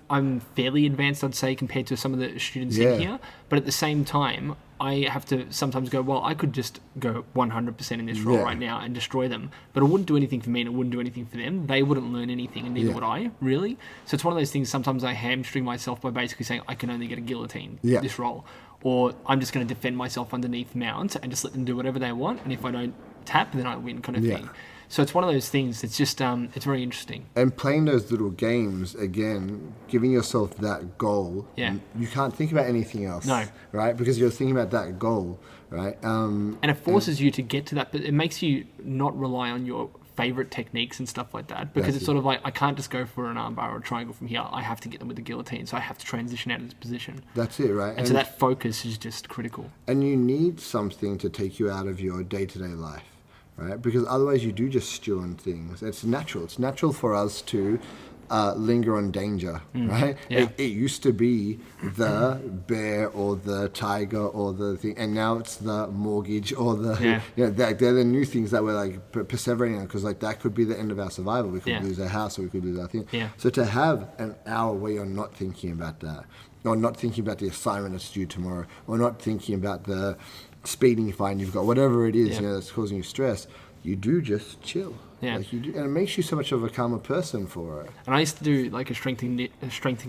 I'm fairly advanced, I'd say, compared to some of the students in here. But at the same time, I have to sometimes go, well, I could just go 100% in this role right now and destroy them. But it wouldn't do anything for me and it wouldn't do anything for them. They wouldn't learn anything and neither would I, really. So it's one of those things, sometimes I hamstring myself by basically saying, I can only get a guillotine, this role. Or I'm just going to defend myself underneath mounts and just let them do whatever they want. And if I don't tap, then I win, kind of thing. So it's one of those things. It's just, it's very interesting. And playing those little games, again, giving yourself that goal. You can't think about anything else. No. Right? Because you're thinking about that goal, right? And it forces you to get to that, but it makes you not rely on your favorite techniques and stuff like that, because it's sort of like, I can't just go for an armbar or a triangle from here. I have to get them with the guillotine, so I have to transition out of this position. That's it, right? And so that focus is just critical. And you need something to take you out of your day-to-day life. Right? Because otherwise you do just stew on things. It's natural. It's natural for us to linger on danger, right? It used to be the bear or the tiger or the thing, and now it's the mortgage or the, they're the new things that we're like perseverating on, because like that could be the end of our survival. We could lose our house or we could lose our thing. So to have an hour where you're not thinking about that, or not thinking about the assignment that's due tomorrow, or not thinking about the speeding fine you've got, whatever it is, that's causing you stress, you do just chill. Like you do, and it makes you so much of a calmer person for it. And I used to do like a strength and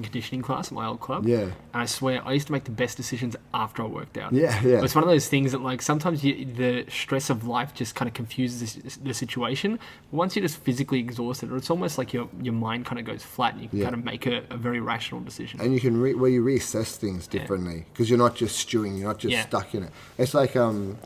conditioning class at my old club. And I swear, I used to make the best decisions after I worked out. It's one of those things that like sometimes the stress of life just kind of confuses the situation. Once you're just physically exhausted, or it's almost like your mind kind of goes flat, and you can kind of make a very rational decision. And you can you reassess things differently, because you're not just stewing, you're not just stuck in it. It's like you're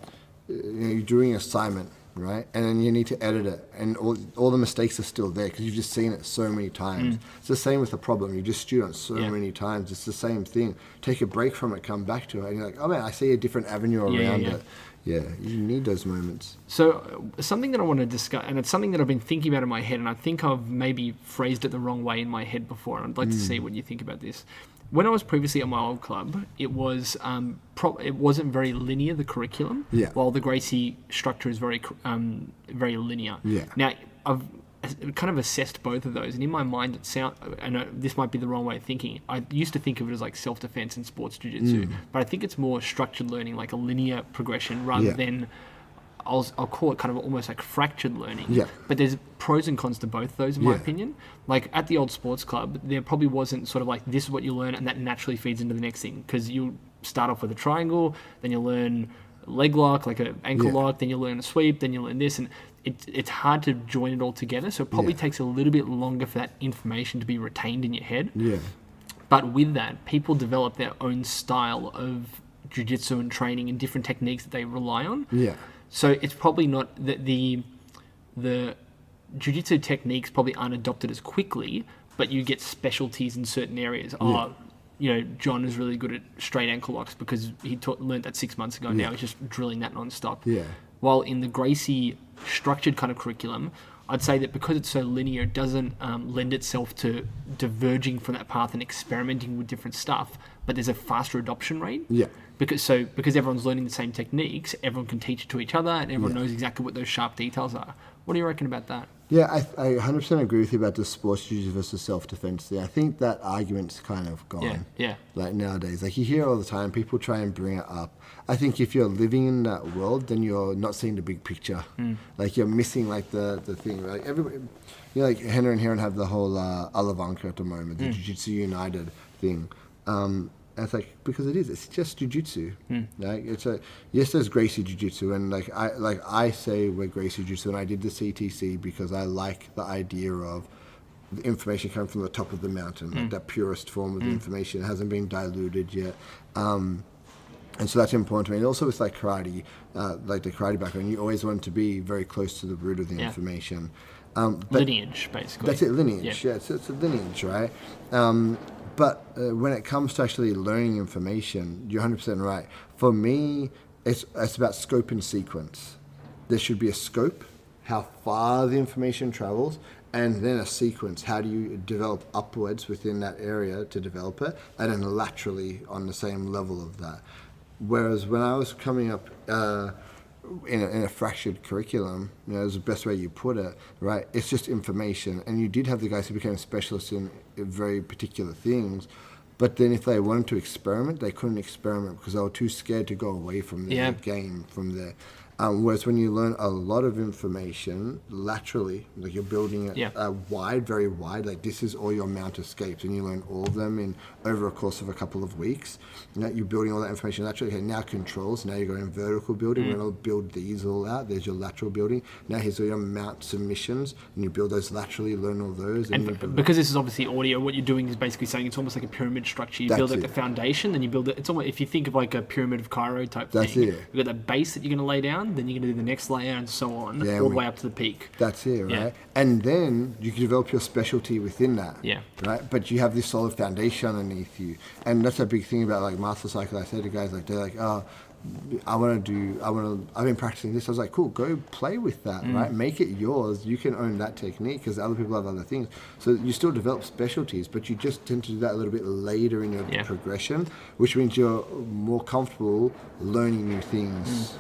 doing an assignment, right? And then you need to edit it, and all the mistakes are still there because you've just seen it so many times. It's the same with the problem. You just stewed on it so many times. It's the same thing. Take a break from it, come back to it, and you're like, oh man, I see a different avenue around it. You need those moments. So something that I want to discuss, and it's something that I've been thinking about in my head, and I think I've maybe phrased it the wrong way in my head before, and I'd like to see what you think about this. When I was previously at my old club, it was it wasn't very linear, the curriculum, while the Gracie structure is very very linear. Now, I've kind of assessed both of those, and in my mind, I know this might be the wrong way of thinking. I used to think of it as like self-defense and sports jiu-jitsu, but I think it's more structured learning, like a linear progression, rather than I'll call it kind of almost like fractured learning. But there's pros and cons to both of those, in my opinion. Like at the old sports club, there probably wasn't sort of like, this is what you learn and that naturally feeds into the next thing, because you start off with a triangle, then you learn leg lock, like an ankle lock, then you learn a sweep, then you learn this, and it's hard to join it all together. So it probably takes a little bit longer for that information to be retained in your head. But with that, people develop their own style of jiu-jitsu and training and different techniques that they rely on. So it's probably not that the jiu-jitsu techniques probably aren't adopted as quickly, but you get specialties in certain areas. John is really good at straight ankle locks because he learned that 6 months ago. Now he's just drilling that non-stop. While in the Gracie structured kind of curriculum, I'd say that because it's so linear, it doesn't lend itself to diverging from that path and experimenting with different stuff, but there's a faster adoption rate. Because everyone's learning the same techniques, everyone can teach it to each other, and everyone knows exactly what those sharp details are. What do you reckon about that? I 100% agree with you about the sports jiu-jitsu versus self-defense thing. I think that argument's kind of gone. Like nowadays, like you hear all the time, people try and bring it up. I think if you're living in that world, then you're not seeing the big picture. Like you're missing like the thing. Like everybody, like Henry and Heron have the whole Alavanca at the moment, the Jiu-Jitsu United thing. And it's like, because it's just jiu-jitsu. Like yes, there's Gracie jiu-jitsu, and I say we're Gracie jiu-jitsu, and I did the CTC because I like the idea of the information coming from the top of the mountain, like that purest form of information. It hasn't been diluted yet. And so that's important to me. And also with like karate, like the karate background, you always want to be very close to the root of the information. But lineage, basically. That's it, lineage. Yeah, it's a lineage, right? But when it comes to actually learning information, you're 100% right. For me, it's about scope and sequence. There should be a scope, how far the information travels, and then a sequence. How do you develop upwards within that area to develop it, and then laterally on the same level of that. Whereas when I was coming up in a fractured curriculum, is the best way you put it, right? It's just information. And you did have the guys who became specialists in very particular things, but then if they wanted to experiment, they couldn't experiment because they were too scared to go away from the game from there. Whereas when you learn a lot of information laterally, like you're building it very wide, like this is all your mount escapes, and you learn all of them in over a course of a couple of weeks. You're building all that information laterally. Okay, now controls. Now you're going vertical building. We're going to build these all out. There's your lateral building. Now here's all your mount submissions, and you build those laterally. Learn all those. And because this is obviously audio, what you're doing is basically saying it's almost like a pyramid structure. You build like the foundation, then you build it. It's almost, if you think of like a pyramid of Cairo type thing. You've got that base that you're going to lay down. Then you're going to do the next layer and so on, all the way up to the peak. That's it, right? Yeah. And then you can develop your specialty within that, right? But you have this solid foundation underneath you. And that's a big thing about like Master Cycle. I say to guys, like, they're like, oh, I've been practicing this. I was like, cool, go play with that, right? Make it yours. You can own that technique because other people have other things. So you still develop specialties, but you just tend to do that a little bit later in your progression, which means you're more comfortable learning new things.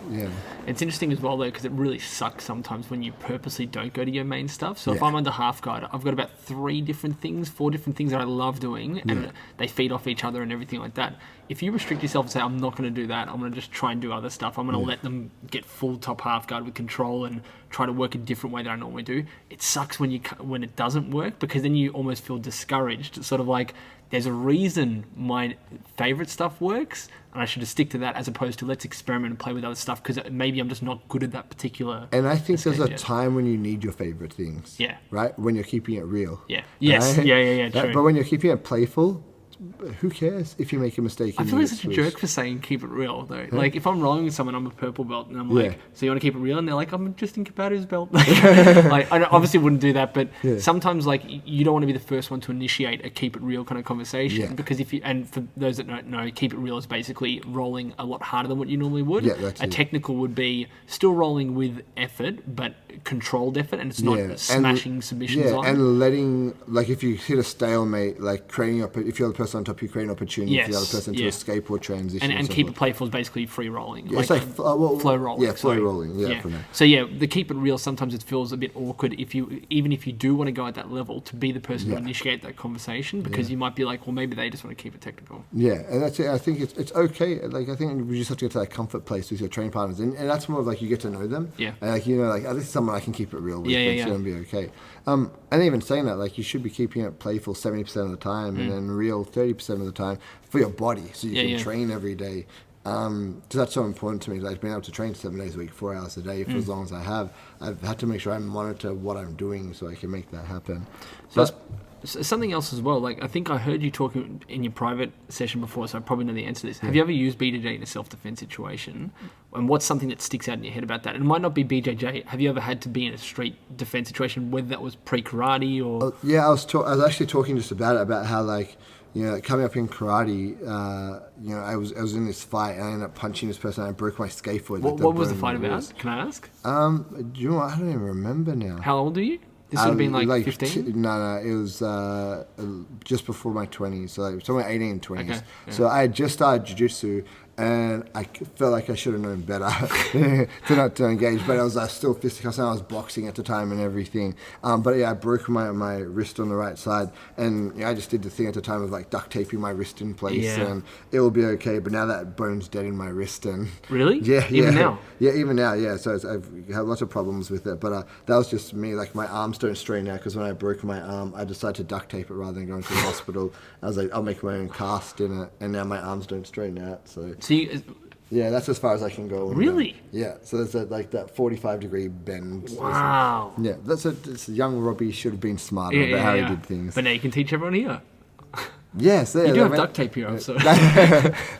It's interesting as well, though, because it really sucks sometimes when you purposely don't go to your main stuff. So if I'm under half guard, I've got about 4 different things that I love doing, and they feed off each other and everything like that. If you restrict yourself and say, I'm not going to do that, I'm going to just try and do other stuff, I'm going to let them get full top half guard with control and try to work a different way than I normally do, it sucks when it doesn't work, because then you almost feel discouraged. It's sort of like, there's a reason my favorite stuff works, and I should just stick to that, as opposed to let's experiment and play with other stuff, because maybe I'm just not good at that particular. And I think there's a time when you need your favorite things. Yeah. Right? When you're keeping it real. Yeah. Yes. Right? Yeah. True. But when you're keeping it playful, who cares if you make a mistake? I feel like such a jerk for saying keep it real, though. Like, if I'm rolling with someone, I'm a purple belt, and I'm like, so you want to keep it real? And they're like, I'm just in Kabato's belt. Like, I obviously wouldn't do that, but sometimes, like, you don't want to be the first one to initiate a keep it real kind of conversation, because and for those that don't know, keep it real is basically rolling a lot harder than what you normally would. A technical would be still rolling with effort, but controlled effort, and it's not smashing submissions on. And letting, like, if you hit a stalemate, like creating if you're the person on top, you create an opportunity for the other person to escape or transition. And keep it playful is basically free rolling. It's like flow rolling. Yeah, flow rolling. Yeah. So the keep it real, sometimes it feels a bit awkward even if you do want to go at that level, to be the person to initiate that conversation, because you might be like, well, maybe they just want to keep it technical. Yeah, and that's it. I think it's okay. Like, I think we just have to get to that comfort place with your training partners, and that's more of like, you get to know them. Yeah. And like, like, oh, this is someone I can keep it real with. It's going to be okay. And even saying that, like, you should be keeping it playful 70% of the time, and then real 30% of the time for your body, so you can train every day. So that's so important to me. Like, being able to train 7 days a week, 4 hours a day for as long as I have, I've had to make sure I monitor what I'm doing so I can make that happen. So something else as well, like, I think I heard you talking in your private session before, so I probably know the answer to this. Have you ever used BJJ in a self-defense situation? And what's something that sticks out in your head about that? And it might not be BJJ. Have you ever had to be in a street defense situation, whether that was pre-karate or... I was actually talking just about how, like, coming up in karate, I was in this fight, and I ended up punching this person, and I broke my skateboard. What was the fight about? Can I ask? Do you know what? I don't even remember now. How old are you? This would have been like 15? No, it was just before my 20s, so like somewhere 18 and 20s. Okay, So I had just started jiu-jitsu, And I felt like I should have known better to not to engage. But I was still fisticuffing. I was boxing at the time and everything. But yeah, I broke my wrist on the right side, and I just did the thing at the time of like duct taping my wrist in place, and it will be okay. But now that bone's dead in my wrist, and really, even now, even now, So I've had lots of problems with it. But that was just me. Like my arms don't straighten out because when I broke my arm, I decided to duct tape it rather than going to the hospital. I was like, I'll make my own cast in it, and now my arms don't straighten out. So yeah, that's as far as I can go. Really? Yeah. So there's like that 45-degree bend. Wow. Yeah, that's a young Robbie should have been smarter about how he did things. But now you can teach everyone here. Yes, you do have duct tape here, so.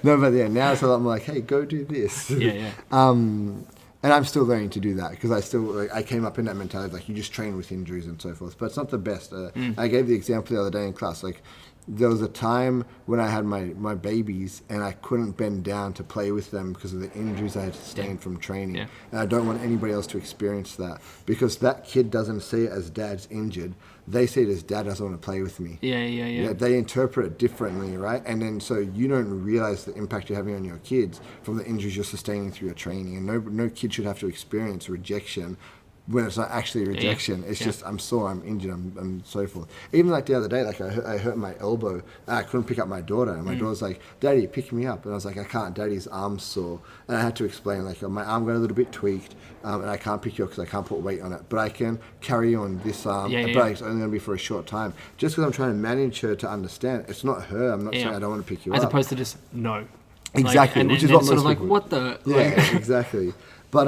No, but yeah, now it's a lot more like, hey, go do this. Yeah. And I'm still learning to do that because I came up in that mentality like you just train with injuries and so forth. But it's not the best. I gave the example the other day in class. Like there was a time when I had my babies and I couldn't bend down to play with them because of the injuries I had sustained from training. Yeah. And I don't want anybody else to experience that because that kid doesn't see it as dad's injured. They see it as dad doesn't want to play with me. Yeah. They interpret it differently, right? And then so you don't realize the impact you're having on your kids from the injuries you're sustaining through your training. And no kid should have to experience rejection when it's not actually rejection. It's just I'm sore, I'm injured, I'm so forth. Even like the other day, like I hurt my elbow and I couldn't pick up my daughter, and my daughter's like, Daddy, pick me up. And I was like, I can't, Daddy's arm's sore. And I had to explain like my arm got a little bit tweaked, and I can't pick you up because I can't put weight on it, but I can carry you on this arm, but it's only going to be for a short time. Just because I'm trying to manage her to understand, it's not her. I'm not saying I don't want to pick you up. As opposed to just no. Exactly, like, which is what most sort of people like, what the? Yeah, exactly. But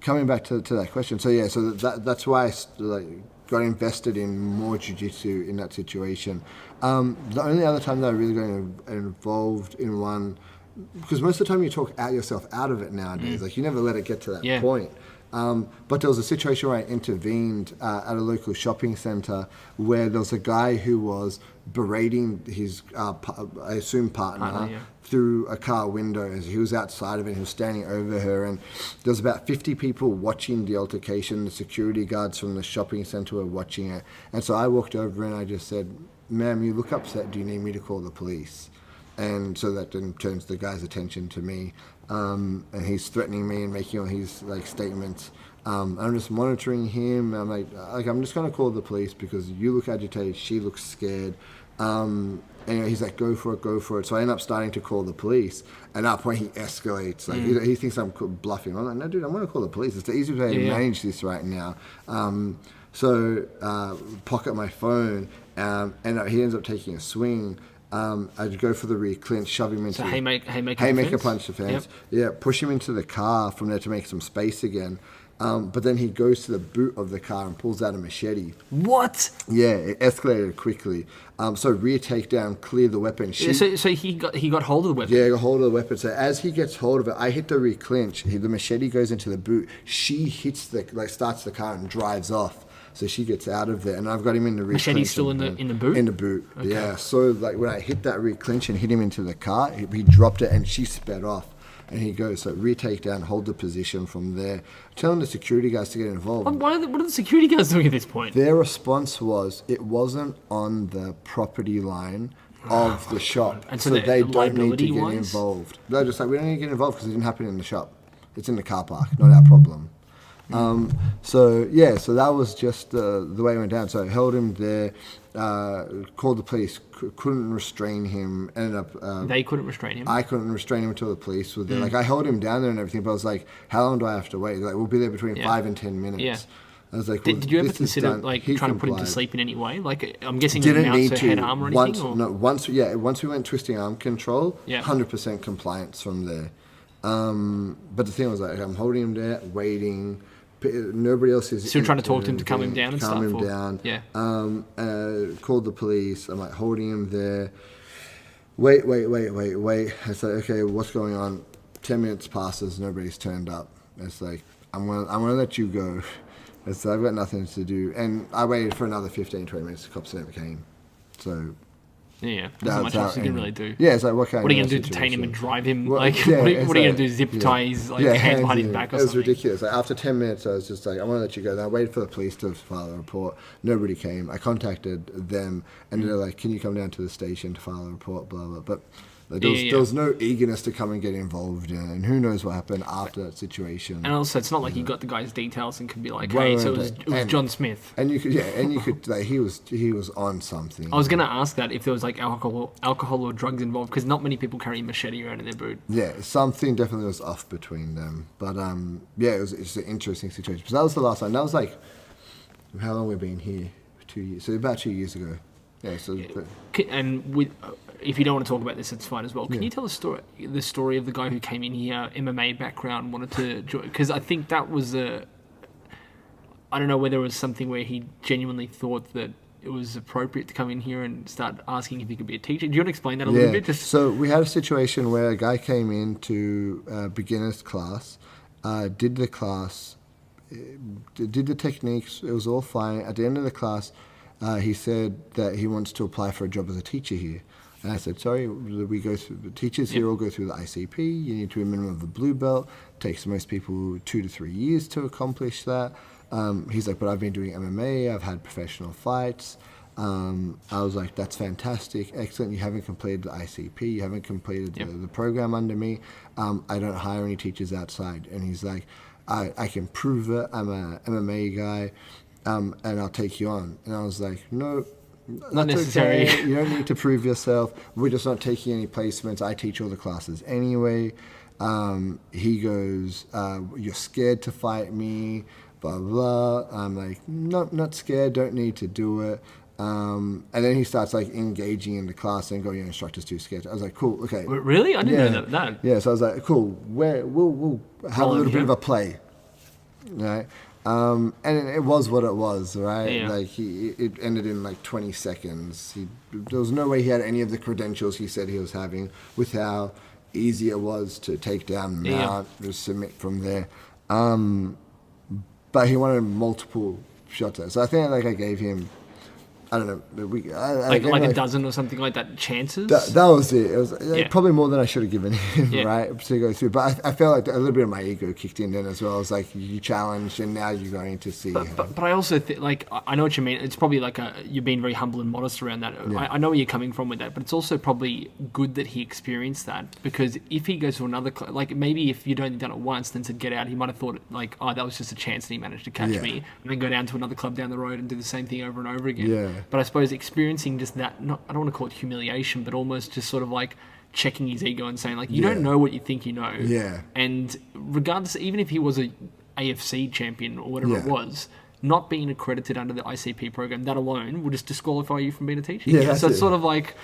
coming back to that question, so that's why I got invested in more jiu-jitsu in that situation. The only other time that I really got involved in one, because most of the time you talk yourself out of it nowadays, like you never let it get to that point. But there was a situation where I intervened at a local shopping centre where there was a guy who was berating his, I assume, partner through a car window as he was outside of it. He was standing over her, and there was about 50 people watching the altercation. The security guards from the shopping centre were watching it. And so I walked over and I just said, "Ma'am, you look upset. Do you need me to call the police?" And so that then turns the guy's attention to me. And he's threatening me and making all his statements. I'm just monitoring him. I'm like I'm just going to call the police because you look agitated. She looks scared. And he's like, go for it. So I end up starting to call the police. At that point, he escalates. Like he thinks I'm bluffing. I'm like, no, dude, I'm going to call the police. It's the easiest way to manage this right now. So pocket my phone, and he ends up taking a swing. I'd go for the rear clinch, shove him into haymaker punch defense. Yeah, push him into the car from there to make some space again. But then he goes to the boot of the car and pulls out a machete. What? Yeah, it escalated quickly. So rear takedown, clear the weapon. So he got hold of the weapon? Yeah, he got hold of the weapon. So as he gets hold of it, I hit the rear clinch. The machete goes into the boot. She hits starts the car and drives off. So she gets out of there, and I've got him in the rear Machete's clinch. still in the boot? In the boot, okay. Yeah. So when I hit that rear clinch and hit him into the car, he dropped it and she sped off. And he goes, so rear takedown, hold the position from there. Telling the security guys to get involved. What are the security guys doing at this point? Their response was, it wasn't on the property line of the shop. And so they don't need to get involved. They're just like, we don't need to get involved because it didn't happen in the shop. It's in the car park, not our problem. So that was just the way it went down. So I held him there, called the police, couldn't restrain him, ended up... they couldn't restrain him? I couldn't restrain him until the police were there. Like, I held him down there and everything, but I was like, how long do I have to wait? Like, we'll be there between 5 and 10 minutes. Yeah. I was like, did you ever consider trying to put him to sleep in any way? Like, I'm guessing you didn't mount a head arm or anything? Once we went twisting arm control, 100% compliance from there. But the thing was, like, I'm holding him there, waiting... Nobody else is. So you're trying to talk to him to calm him down and stuff? Calm him down. Yeah. Called the police. I'm like holding him there. Wait. I said, okay, what's going on? 10 minutes passes. Nobody's turned up. It's like I'm gonna let you go. It's I've got nothing to do, and I waited for another 15, 20 minutes. The cops never came. So. Yeah, there's not much else you can really do. Yeah, it's like, what are you going to do, detain him and drive him? What are you going to do, zip tie his hand behind his back or something? It was ridiculous. Like, after 10 minutes, I was just like, I'm going to let you go. Then I waited for the police to file a report. Nobody came. I contacted them, and they're like, can you come down to the station to file a report, blah, blah. But Like there was no eagerness to come and get involved in it, and who knows what happened after that situation. And also, it's not like you got the guy's details and could be like, hey, so it was John Smith. And you could like he was on something. I was gonna ask that if there was like alcohol or drugs involved, because not many people carry a machete around in their boot. Yeah, something definitely was off between them. But it's an interesting situation. Because that was the last time. That was like, how long we've been here? 2 years. So about 2 years ago. Yeah. So. And with. If you don't want to talk about this, it's fine as well. Can you tell the story of the guy who came in here, MMA background, wanted to join? Because I think that was I don't know whether it was something where he genuinely thought that it was appropriate to come in here and start asking if he could be a teacher. Do you want to explain that a little bit? So we had a situation where a guy came into beginner's class, did the class, did the techniques. It was all fine. At the end of the class, he said that he wants to apply for a job as a teacher here. And I said, sorry, we go through, the teachers here all go through the ICP. You need to be a minimum of the blue belt. It takes most people 2 to 3 years to accomplish that. He's like, but I've been doing MMA. I've had professional fights. I was like, that's fantastic. Excellent. You haven't completed the ICP. You haven't completed the program under me. I don't hire any teachers outside. And he's like, I can prove it. I'm an MMA guy, and I'll take you on. And I was like, no. Not necessary. Okay. You don't need to prove yourself. We're just not taking any placements. I teach all the classes anyway. He goes, you're scared to fight me, blah, blah. I'm like, no, not scared. Don't need to do it. And then he starts like engaging in the class and going, your instructor's too scared. I was like, cool, okay. Really? I didn't know that. Yeah, so I was like, cool. We'll have a little bit of a play, right? And it was what it was, right? Yeah. Like it ended in like 20 seconds. There was no way he had any of the credentials he said he was having, with how easy it was to take down, mount, just submit from there. But he wanted multiple shots at it. So I think like I gave him, I don't know, like a dozen or something like that, chances? That was it. It was probably more than I should have given him, right, to go through. But I felt like a little bit of my ego kicked in then as well. I was like, you challenged, and now you're going to see. But I also think, like, I know what you mean. It's probably like you're being very humble and modest around that. Yeah. I know where you're coming from with that, but it's also probably good that he experienced that, because if he goes to another club, like maybe if you'd only done it once, then said get out, he might have thought like, oh, that was just a chance and he managed to catch me, and then go down to another club down the road and do the same thing over and over again. Yeah. But I suppose experiencing just that, I don't want to call it humiliation, but almost just sort of like checking his ego and saying like, you don't know what you think you know. Yeah. And regardless, even if he was a AFC champion or whatever it was, not being accredited under the ICP program, that alone will just disqualify you from being a teacher. Yeah, so it's sort of like,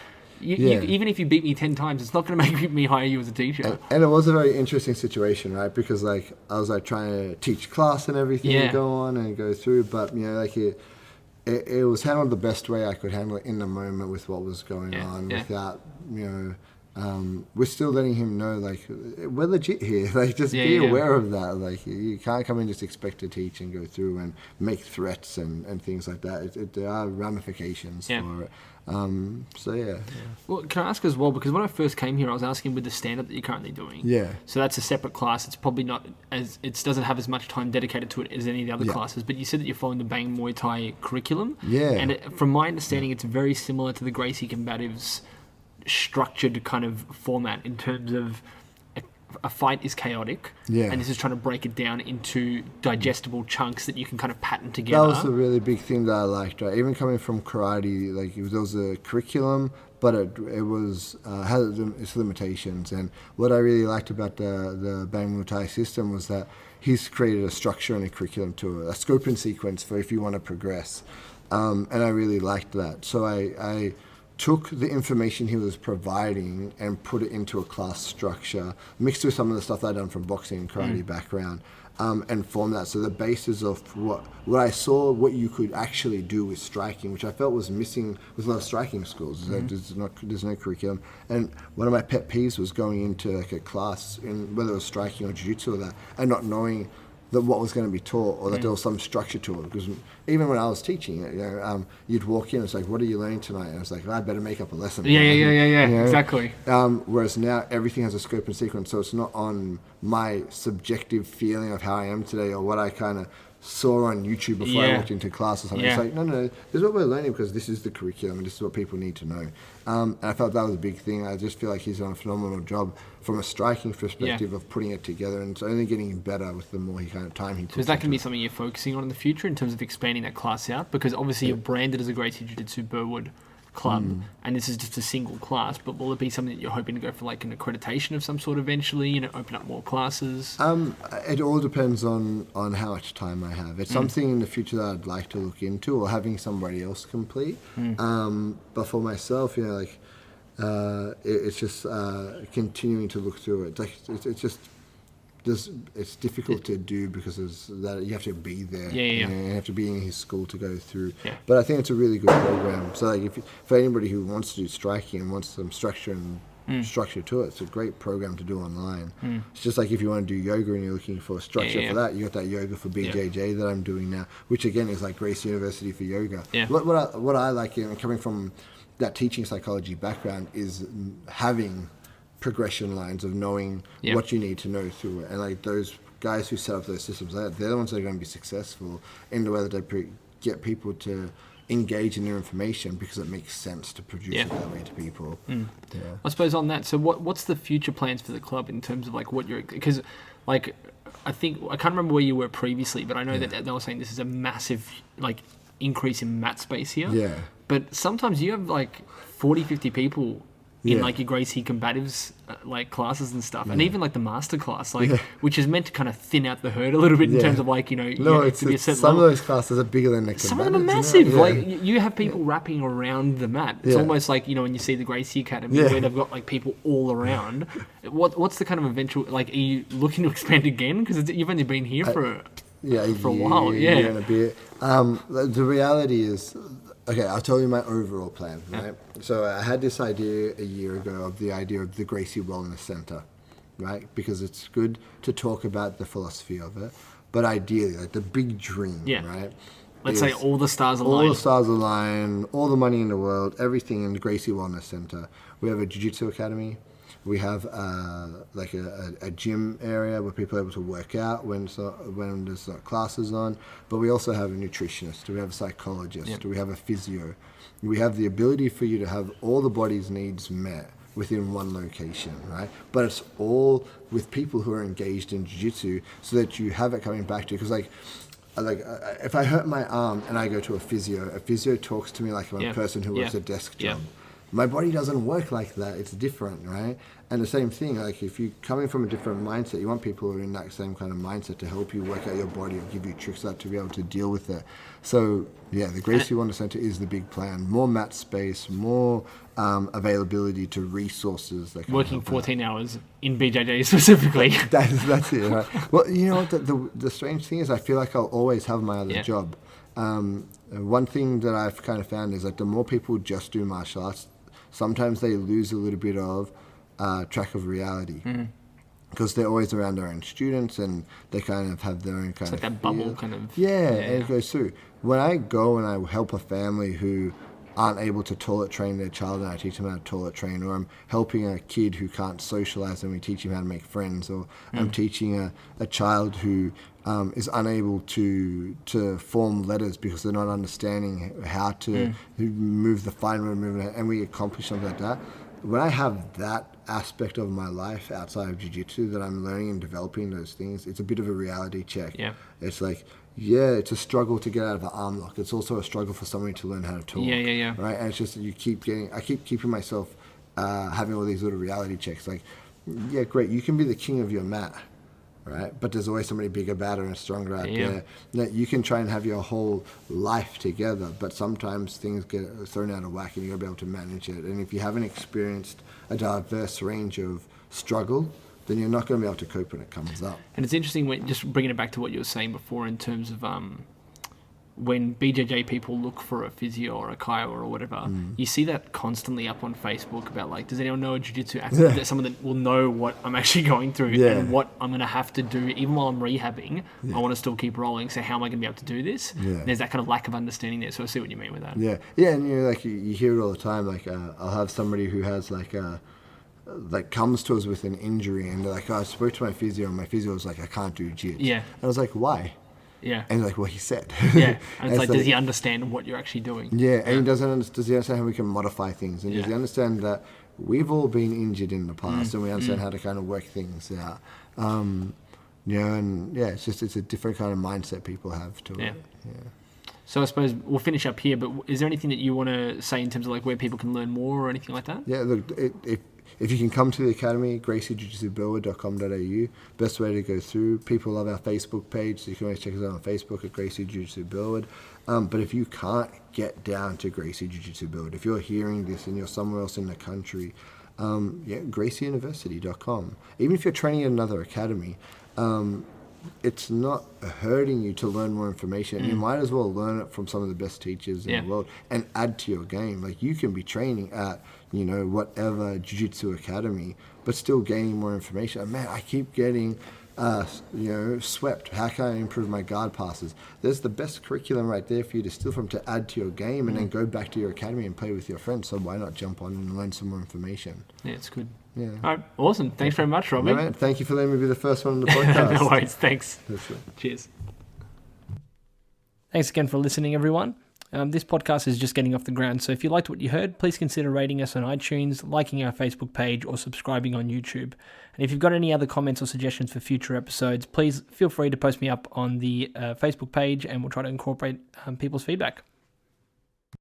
you, even if you beat me 10 times, it's not going to make me hire you as a teacher. And it was a very interesting situation, right? Because like I was like trying to teach class and everything and go on and go through, but you know, like it was handled the best way I could handle it in the moment with what was going on, without, you know, we're still letting him know, like, we're legit here. Like, just be aware of that. Like, you can't come and just expect to teach and go through and make threats and things like that. There are ramifications for it. Well, can I ask as well, because when I first came here, I was asking with the stand-up that you're currently doing. Yeah. So that's a separate class. It's probably not it doesn't have as much time dedicated to it as any of the other classes, but you said that you're following the Bang Muay Thai curriculum. Yeah. And from my understanding, it's very similar to the Gracie Combatives structured kind of format in terms of a fight is chaotic, and this is trying to break it down into digestible chunks that you can kind of pattern together. That was a really big thing that I liked, right? Even coming from karate, like there was a curriculum, but it was had its limitations. And what I really liked about the Bang Muay Thai system was that he's created a structure and a curriculum to it, a scope and sequence for if you want to progress. And I really liked that. So I took the information he was providing and put it into a class structure, mixed with some of the stuff that I'd done from boxing and karate background, and formed that. So the basis of what I saw, what you could actually do with striking, which I felt was missing with a lot of striking schools. There's no curriculum. And one of my pet peeves was going into like a class, in whether it was striking or jiu-jitsu or that, and not knowing that what was going to be taught, or that there was some structure to it. Because even when I was teaching, you know, you'd walk in and it's like, what are you learning tonight? And it's like, I better make up a lesson. Yeah, you know? Exactly. Whereas now everything has a scope and sequence, so it's not on my subjective feeling of how I am today or what I kind of saw on YouTube before I walked into class or something. Yeah. It's like, no, this is what we're learning because this is the curriculum and this is what people need to know. And I felt that was a big thing. I just feel like he's done a phenomenal job from a striking perspective of putting it together, and it's only getting better with the more time he puts. So is that going to be something you're focusing on in the future in terms of expanding that class out? Because obviously you're branded as a Gracie Jiu-Jitsu Burwood club, and this is just a single class, but will it be something that you're hoping to go for like an accreditation of some sort eventually, open up more classes? It all depends on how much time I have. It's something in the future that I'd like to look into, or having somebody else complete. But for myself, it's just continuing to look through it. It's just it's difficult to do because you have to be there. You have to be in his school to go through. But I think it's a really good program. So like for anybody who wants to do striking and wants some structure to it, it's a great program to do online. It's just like if you want to do yoga and you're looking for a structure for that, you got that yoga for BJJ that I'm doing now, which again is like Gracie University for yoga. What I like, coming from that teaching psychology background, is having progression lines of knowing what you need to know through it, and like those guys who set up those systems, they're the ones that are going to be successful in the way that they get people to engage in their information because it makes sense to produce it that way to people. I suppose on that, so what's the future plans for the club in terms of like what you're, because like I can't remember where you were previously, but I know that they were saying this is a massive like increase in mat space here, but sometimes you have like 40-50 people in like your Gracie combatives like classes and stuff, and even like the master class, which is meant to kind of thin out the herd a little bit in terms of like to be a set some level. of those classes are bigger than the combatives. Some of them are massive. Like you have people wrapping around the mat. It's almost like when you see the Gracie Academy where they've got like people all around. What's the kind of eventual, like, are you looking to expand again? Because you've only been here for a while. And a bit. The reality is, okay, I'll tell you my overall plan, right? So I had this idea a year ago of the Gracie Wellness Center, right? Because it's good to talk about the philosophy of it, but ideally, like the big dream, right? Let's say all the stars align. All the stars align, all the money in the world, everything in the Gracie Wellness Center. We have a Jiu-Jitsu academy. We have like a gym area where people are able to work out when there's classes on. But we also have a nutritionist. We have a psychologist. We have a physio. We have the ability for you to have all the body's needs met within one location, right? But it's all with people who are engaged in jiu-jitsu, so that you have it coming back to you. Because like if I hurt my arm and I go to a physio talks to me like I'm a person who works a desk job. My body doesn't work like that. It's different, right? And the same thing, like if you're coming from a different mindset, you want people who are in that same kind of mindset to help you work out your body or give you tricks out to be able to deal with it. So the Gracie Wellness Center is the big plan. More mat space, more availability to resources. That working 14 hours in BJJ specifically. That's it, right? Well, you know what, the strange thing is I feel like I'll always have my other job. One thing that I've kind of found is that the more people just do martial arts, sometimes they lose a little bit of track of reality because they're always around their own students and they kind of have their own kind of like that bubble kind of. And it goes through. When I go and I help a family who aren't able to toilet train their child and I teach them how to toilet train, or I'm helping a kid who can't socialize and we teach him how to make friends, or I'm teaching a child who is unable to form letters because they're not understanding how to move the fine motor movement, and we accomplish something like that. When I have that aspect of my life outside of jiu-jitsu that I'm learning and developing those things, it's a bit of a reality check. It's like, it's a struggle to get out of an arm lock. It's also a struggle for somebody to learn how to talk. Right? And it's just I keep keeping myself having all these little reality checks. Like, great, you can be the king of your mat, right? But there's always somebody bigger, badder, and stronger out there. That you can try and have your whole life together, but sometimes things get thrown out of whack and you got to be able to manage it. And if you haven't experienced a diverse range of struggle, then you're not going to be able to cope when it comes up. And it's interesting, when just bringing it back to what you were saying before in terms of when BJJ people look for a physio or a chiro or whatever, you see that constantly up on Facebook about like, does anyone know a jiu-jitsu athlete, someone that will know what I'm actually going through and what I'm going to have to do, even while I'm rehabbing, I want to still keep rolling, so how am I going to be able to do this? There's that kind of lack of understanding there, so I see what you mean with that. And you hear it all the time, like I'll have somebody who has like comes to us with an injury and they're like, I spoke to my physio and my physio was like, I can't do jiu. And I was like, why? Yeah. And you're like, well, he said. Yeah. And it's like, so, does he understand what you're actually doing? Yeah, and does he understand how we can modify things? And does he understand that we've all been injured in the past and we understand how to kind of work things out? It's a different kind of mindset people have to it. Yeah. So I suppose we'll finish up here, but is there anything that you want to say in terms of like where people can learn more or anything like that? Yeah, look, if you can come to the academy, GracieJujitsuBillwood.com.au, best way to go through. People love our Facebook page, so you can always check us out on Facebook at Gracie Jiu-Jitsu Billwood. But if you can't get down to Gracie Jiu-Jitsu Billwood, if you're hearing this and you're somewhere else in the country, GracieUniversity.com. Even if you're training at another academy, it's not hurting you to learn more information. You might as well learn it from some of the best teachers in the world and add to your game. Like, you can be training at, whatever jiu-jitsu academy, but still gaining more information. And man, I keep getting, swept. How can I improve my guard passes? There's the best curriculum right there for you to steal from to add to your game and then go back to your academy and play with your friends. So why not jump on and learn some more information? Yeah, it's good. Yeah. All right. Awesome. Thanks very much, Robbie. No, man, thank you for letting me be the first one on the podcast. No worries. Thanks. Cheers. Thanks again for listening, everyone. This podcast is just getting off the ground, so if you liked what you heard, please consider rating us on iTunes, liking our Facebook page, or subscribing on YouTube. And if you've got any other comments or suggestions for future episodes, please feel free to post me up on the Facebook page, and we'll try to incorporate people's feedback.